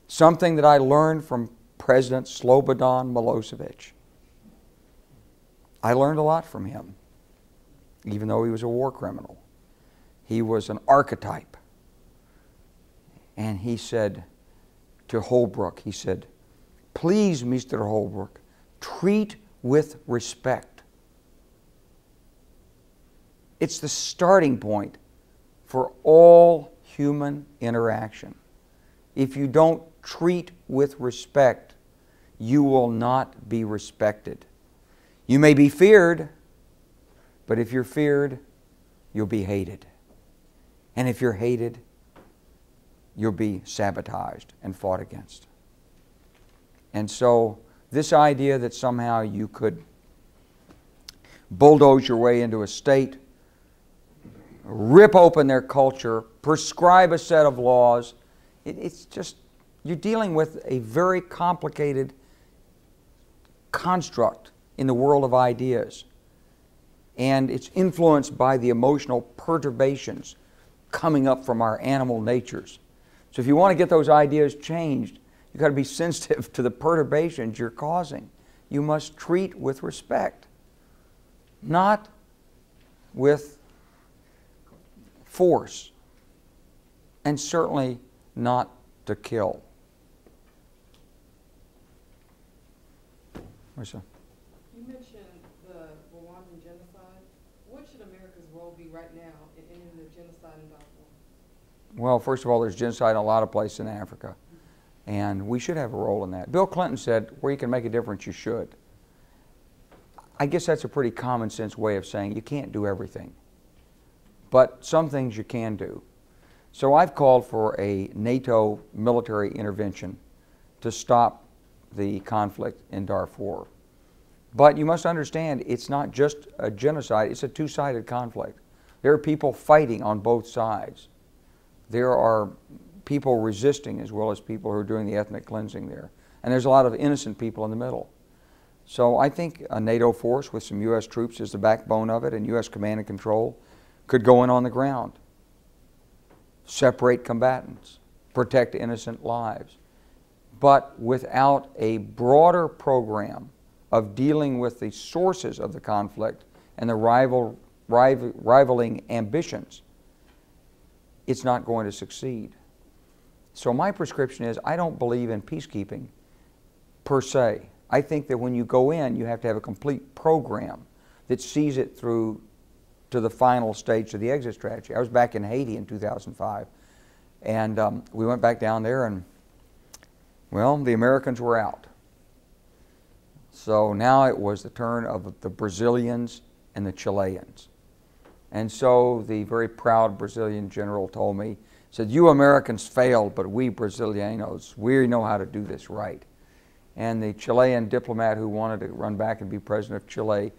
something that I learned from President Slobodan Milosevic. I learned a lot from him, even though he was a war criminal. He was an archetype. And he said to Holbrooke, he said, please, Mr. Holbrooke, treat with respect. It's the starting point for all human interaction. If you don't treat with respect, you will not be respected. You may be feared, but if you're feared, you'll be hated. And if you're hated, you'll be sabotaged and fought against. And so this idea that somehow you could bulldoze your way into a state, rip open their culture, prescribe a set of laws, it's just, you're dealing with a very complicated construct in the world of ideas. And it's influenced by the emotional perturbations coming up from our animal natures. So if you want to get those ideas changed, you've got to be sensitive to the perturbations you're causing. You must treat with respect, not with force, and certainly not to kill. Marissa? You mentioned the Rwandan genocide. What should America's role be right now in ending the genocide in Darfur? Well, first of all, there's genocide in a lot of places in Africa, and we should have a role in that. Bill Clinton said, where you can make a difference, you should. I guess that's a pretty common sense way of saying you can't do everything, but some things you can do. So I've called for a NATO military intervention to stop the conflict in Darfur. But you must understand, it's not just a genocide, it's a two-sided conflict. There are people fighting on both sides. There are people resisting as well as people who are doing the ethnic cleansing there. And there's a lot of innocent people in the middle. So I think a NATO force with some U.S. troops as the backbone of it and U.S. command and control could go in on the ground, separate combatants, protect innocent lives. But without a broader program of dealing with the sources of the conflict and the rivaling ambitions, it's not going to succeed. So my prescription is, I don't believe in peacekeeping per se. I think that when you go in, you have to have a complete program that sees it through to the final stage of the exit strategy. I was back in Haiti in 2005, and we went back down there, and well, the Americans were out. So now it was the turn of the Brazilians and the Chileans. And so the very proud Brazilian general told me, said, you Americans failed, but we Brazilianos, we know how to do this right. And the Chilean diplomat who wanted to run back and be president of Chile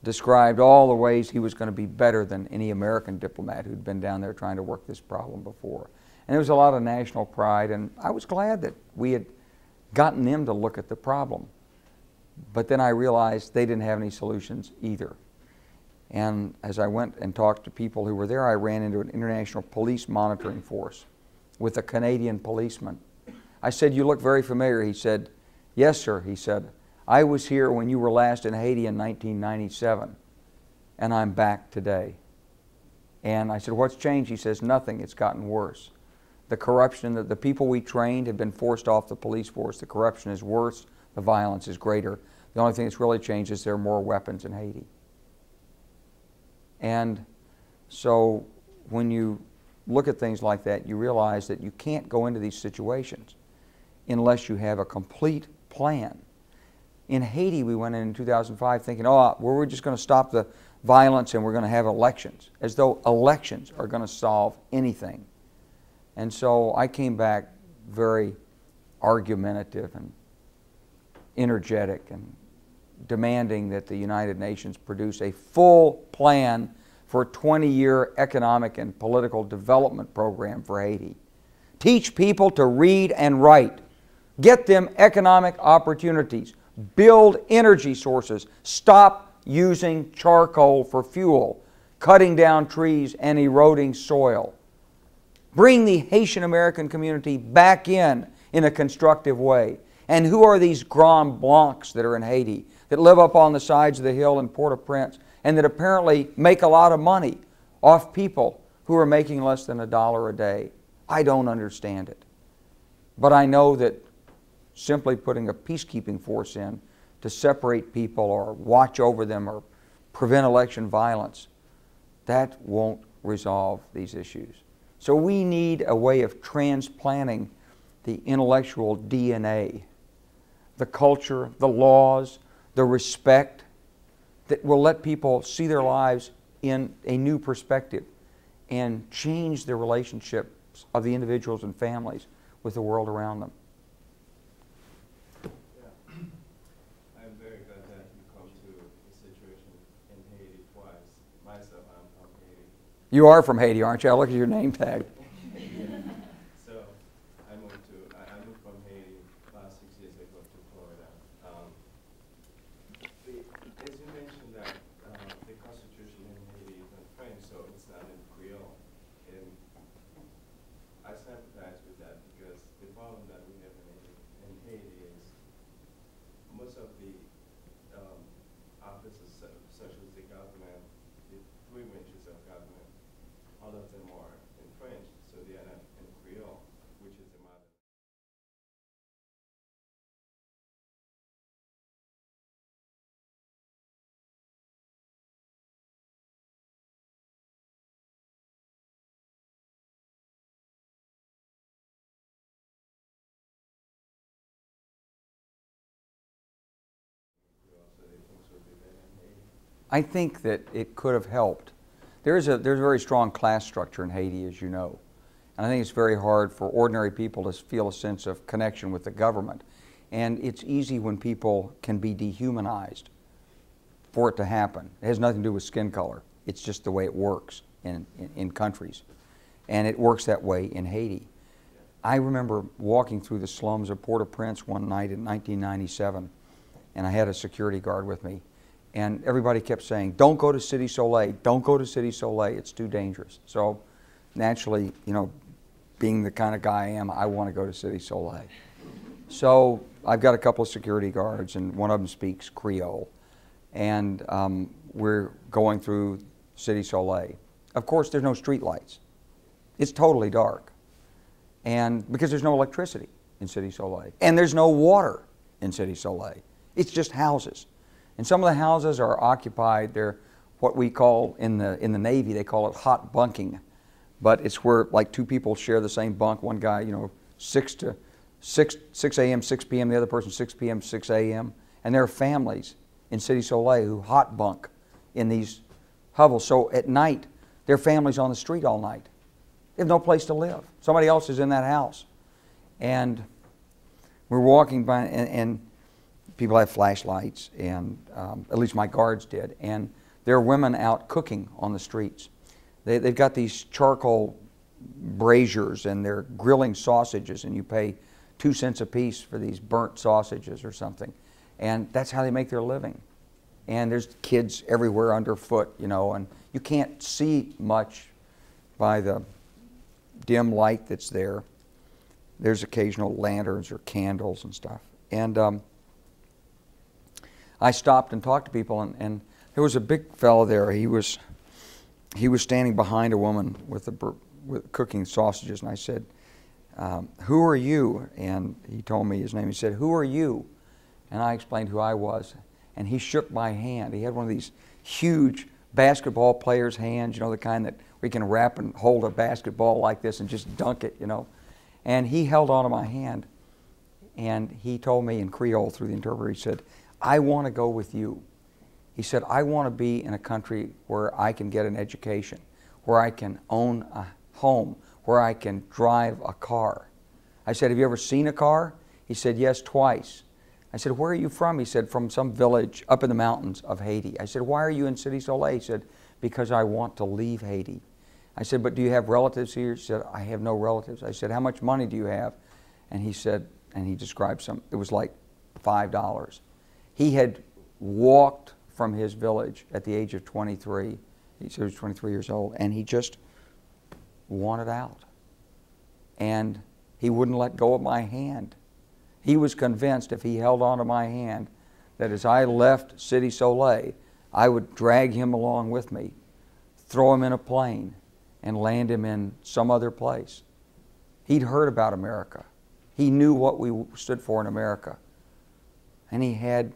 described all the ways he was going to be better than any American diplomat who'd been down there trying to work this problem before. And there was a lot of national pride, and I was glad that we had gotten them to look at the problem. But then I realized they didn't have any solutions either. And as I went and talked to people who were there, I ran into an international police monitoring force with a Canadian policeman. I said, you look very familiar. He said, yes, sir. He said, I was here when you were last in Haiti in 1997, and I'm back today. And I said, what's changed? He says, nothing. It's gotten worse. The corruption, the people we trained have been forced off the police force. The corruption is worse. The violence is greater. The only thing that's really changed is there are more weapons in Haiti. And so when you look at things like that, you realize that you can't go into these situations unless you have a complete plan. In Haiti, we went in 2005 thinking, oh, we're just going to stop the violence and we're going to have elections, as though elections are going to solve anything. And so I came back very argumentative and energetic and demanding that the United Nations produce a full plan for a 20-year economic and political development program for Haiti. Teach people to read and write. Get them economic opportunities. Build energy sources. Stop using charcoal for fuel, cutting down trees and eroding soil. Bring the Haitian American community back in a constructive way. And who are these Grands Blancs that are in Haiti that live up on the sides of the hill in Port-au-Prince and that apparently make a lot of money off people who are making less than $1 a day? I don't understand it. But I know that simply putting a peacekeeping force in to separate people or watch over them or prevent election violence, that won't resolve these issues. So we need a way of transplanting the intellectual DNA, the culture, the laws, the respect that will let people see their lives in a new perspective and change the relationships of the individuals and families with the world around them. Yeah, You are from Haiti, aren't you? I look at your name tag. So I moved from Haiti last 6 years ago to Florida. As you mentioned that the Constitution in Haiti is in French, so it's not in Creole. And I sympathize with that because the problem that we have in Haiti is most of the offices, such as the government, the three branches of government, all of them are in French, so they are not in Creole, which is the mother. Creole, so they think so be better in Haiti. I think that it could have helped. There's a very strong class structure in Haiti, as you know. And I think it's very hard for ordinary people to feel a sense of connection with the government. And it's easy when people can be dehumanized for it to happen. It has nothing to do with skin color. It's just the way it works in countries. And it works that way in Haiti. I remember walking through the slums of Port-au-Prince one night in 1997, and I had a security guard with me. And everybody kept saying, don't go to Cité Soleil, don't go to Cité Soleil, it's too dangerous. So naturally, you know, being the kind of guy I am, I want to go to Cité Soleil. So I've got a couple of security guards, and one of them speaks Creole. And we're going through Cité Soleil. Of course, there's no street lights. It's totally dark. And because there's no electricity in Cité Soleil. And there's no water in Cité Soleil. It's just houses. And some of the houses are occupied. They're what we call in the Navy, they call it hot bunking. But it's where like two people share the same bunk. One guy, you know, 6 a.m., 6 p.m., the other person 6 p.m., 6 a.m. And there are families in Cité Soleil who hot bunk in these hovels. So at night, their families on the street all night. They have no place to live. Somebody else is in that house. And we're walking by, and people have flashlights, and at least my guards did. And there are women out cooking on the streets. They've got these charcoal braziers, and they're grilling sausages, and you pay 2 cents a piece for these burnt sausages or something. And that's how they make their living. And there's kids everywhere underfoot, you know, and you can't see much by the dim light that's there. There's occasional lanterns or candles and stuff. And I stopped and talked to people, and there was a big fellow there. He was standing behind a woman with cooking sausages, and I said, who are you? And he told me his name. He said, who are you? And I explained who I was, and he shook my hand. He had one of these huge basketball player's hands, you know, the kind that we can wrap and hold a basketball like this and just dunk it, you know. And he held onto my hand, and he told me in Creole through the interpreter, he said, I want to go with you. He said, I want to be in a country where I can get an education, where I can own a home, where I can drive a car. I said, have you ever seen a car? He said, yes, twice. I said, where are you from? He said, from some village up in the mountains of Haiti. I said, why are you in Cité Soleil? He said, because I want to leave Haiti. I said, but do you have relatives here? He said, I have no relatives. I said, how much money do you have? And he said, and he described some, it was like $5. He had walked from his village at the age of 23. He said he was 23 years old, and he just wanted out. And he wouldn't let go of my hand. He was convinced if he held onto my hand that as I left Cité Soleil, I would drag him along with me, throw him in a plane, and land him in some other place. He'd heard about America. He knew what we stood for in America. And he had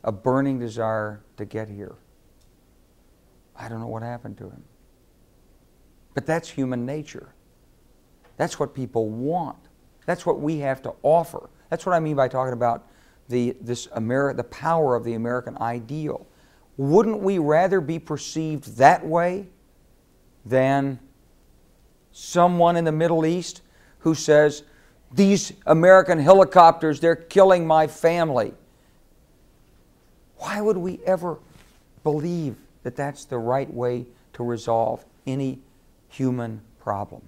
a burning desire to get here. I don't know what happened to him. But that's human nature. That's what people want. That's what we have to offer. That's what I mean by talking about the power of the American ideal. Wouldn't we rather be perceived that way than someone in the Middle East who says, these American helicopters, they're killing my family? Why would we ever believe that that's the right way to resolve any human problem.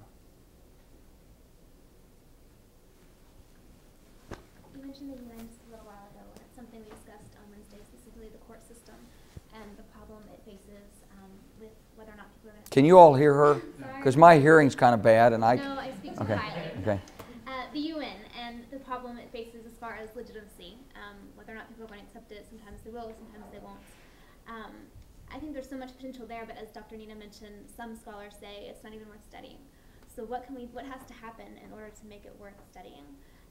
You mentioned the UN just a little while ago, and it's something we discussed on Wednesday, specifically the court system and the problem it faces with whether or not people are going to... Can you all hear her? Because my hearing's kind of bad, and I... No, I speak too Okay. highly. Okay. The UN and the problem it faces as far as legitimacy, whether or not people are going to accept it. Sometimes they will, sometimes they won't. I think there's so much potential there, but as Dr. Nina mentioned, some scholars say it's not even worth studying. So what has to happen in order to make it worth studying?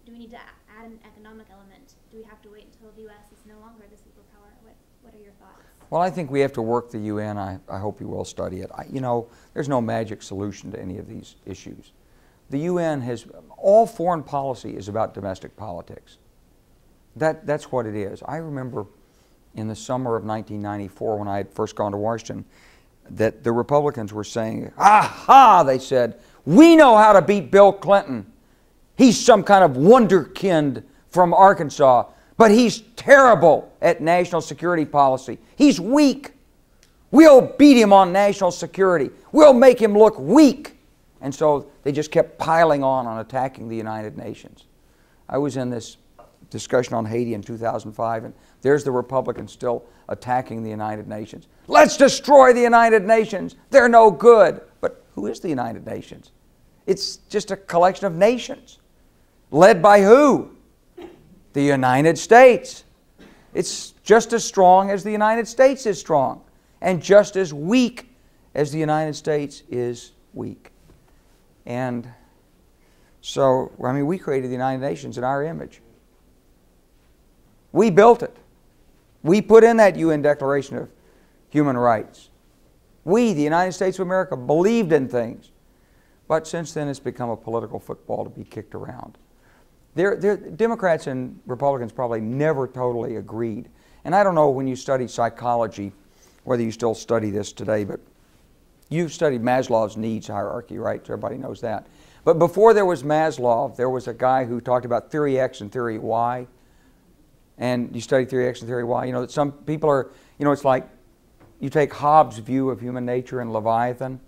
Do we need to add an economic element? Do we have to wait until the U.S. is no longer the superpower? What are your thoughts? Well, I think we have to work the UN. I hope you will study it. You know, there's no magic solution to any of these issues. The UN has, all foreign policy is about domestic politics. That's what it is. I remember in the summer of 1994 when I had first gone to Washington that the Republicans were saying, aha, they said, we know how to beat Bill Clinton. He's some kind of wonderkind from Arkansas, but he's terrible at national security policy. He's weak. We'll beat him on national security. We'll make him look weak. And so they just kept piling on attacking the United Nations. I was in this discussion on Haiti in 2005, and there's the Republicans still attacking the United Nations. Let's destroy the United Nations. They're no good. But who is the United Nations? It's just a collection of nations. Led by who? The United States. It's just as strong as the United States is strong, and just as weak as the United States is weak. And so, I mean, we created the United Nations in our image. We built it. We put in that UN Declaration of Human Rights. We, the United States of America, believed in things. But since then, it's become a political football to be kicked around. Democrats and Republicans probably never totally agreed. And I don't know, when you study psychology, whether you still study this today, but you've studied Maslow's needs hierarchy, right? So everybody knows that. But before there was Maslow, there was a guy who talked about theory X and theory Y. And you study theory X and theory Y. You know, that some people are, you know, it's like you take Hobbes' view of human nature and Leviathan,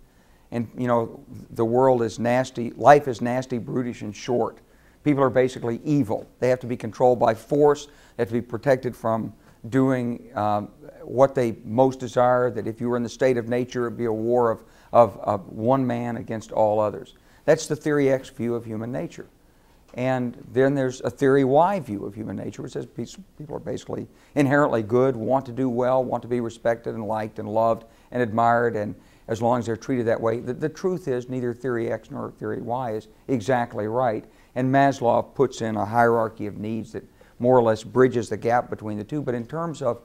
and, you know, the world is nasty, life is nasty, brutish, and short. People are basically evil. They have to be controlled by force. They have to be protected from doing what they most desire, that if you were in the state of nature, it would be a war of one man against all others. That's the theory X view of human nature. And then there's a theory Y view of human nature, which says people are basically inherently good, want to do well, want to be respected and liked and loved and admired, and as long as they're treated that way. The truth is neither theory X nor theory Y is exactly right. And Maslow puts in a hierarchy of needs that more or less bridges the gap between the two. But in terms of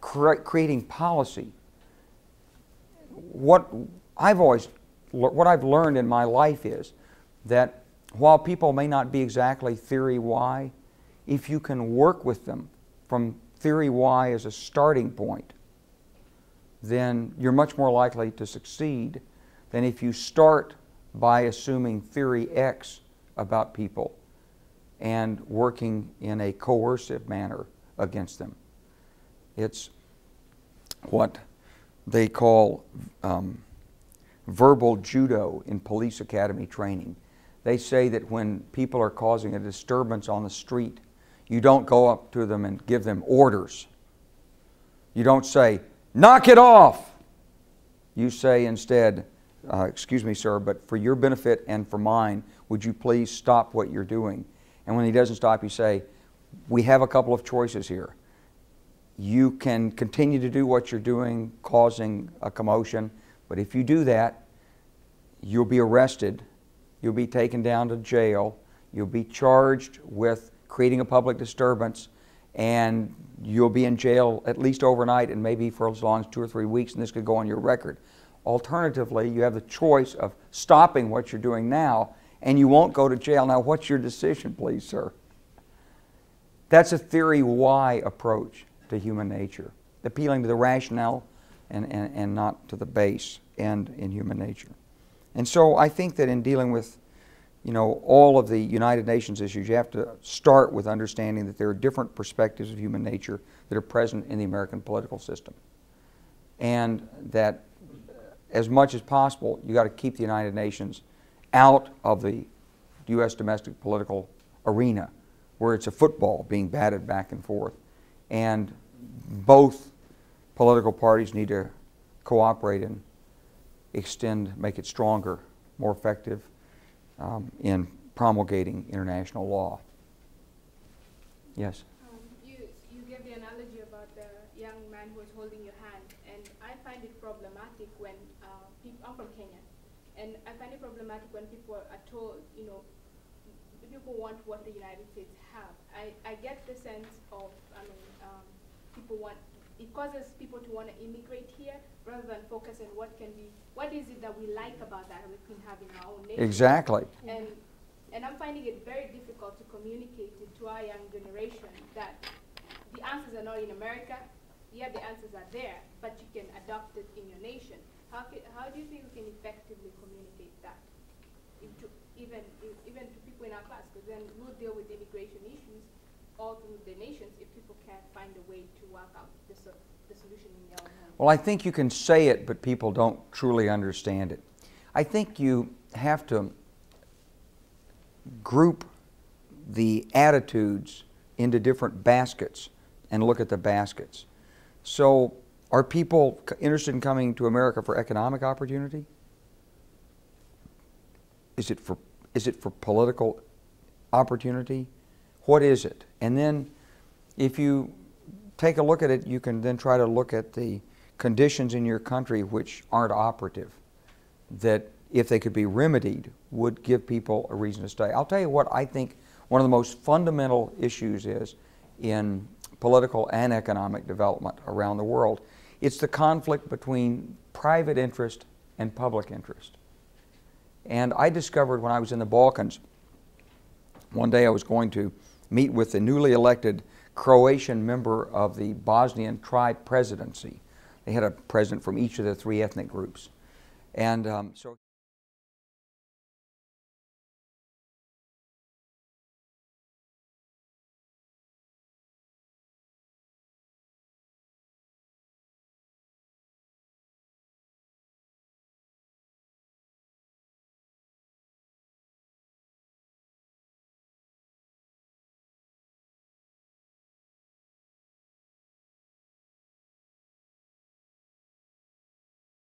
creating policy, what I've learned in my life is that while people may not be exactly theory Y, if you can work with them from theory Y as a starting point, then you're much more likely to succeed than if you start by assuming theory X about people and working in a coercive manner against them. It's what they call verbal judo in police academy training. They say that when people are causing a disturbance on the street, you don't go up to them and give them orders. You don't say, knock it off. You say instead, excuse me, sir, but for your benefit and for mine, would you please stop what you're doing? And when he doesn't stop, you say, we have a couple of choices here. You can continue to do what you're doing, causing a commotion, but if you do that, you'll be arrested, you'll be taken down to jail, you'll be charged with creating a public disturbance, and you'll be in jail at least overnight and maybe for as long as 2 or 3 weeks, and this could go on your record. Alternatively, you have the choice of stopping what you're doing now, and you won't go to jail. Now, what's your decision, please, sir? That's a theory Y approach to human nature, appealing to the rationale and not to the base and in human nature. And so I think that in dealing with, you know, all of the United Nations issues, you have to start with understanding that there are different perspectives of human nature that are present in the American political system. And that as much as possible, you got to keep the United Nations out of the U.S. domestic political arena, where it's a football being batted back and forth. And both political parties need to cooperate and extend, make it stronger, more effective in promulgating international law. Yes? You gave the analogy about the young man who was holding your hand, and I find it problematic when I'm from Kenya, and I find it problematic when people are told, you know, people want what the United States have. I get the sense of, people want, it causes people to want to immigrate here rather than focus on what is it that we like about that we can have in our own nation. Exactly. And I'm finding it very difficult to communicate it to our young generation that the answers are not in America, yeah, the answers are there, but you can adopt it in your nation. How do you think we can effectively communicate that? Even to people in our class, because then we'll deal with immigration issues all through the nations if people can't find a way to work out the solution in their own home. Well, I think you can say it, but people don't truly understand it. I think you have to group the attitudes into different baskets and look at the baskets. So, are people interested in coming to America for economic opportunity? Is it for political opportunity? What is it? And then if you take a look at it, you can then try to look at the conditions in your country which aren't operative, that if they could be remedied, would give people a reason to stay. I'll tell you what I think one of the most fundamental issues is in political and economic development around the world. It's the conflict between private interest and public interest. And I discovered when I was in the Balkans, one day I was going to meet with the newly elected Croatian member of the Bosnian tribe presidency. They had a president from each of the three ethnic groups. And so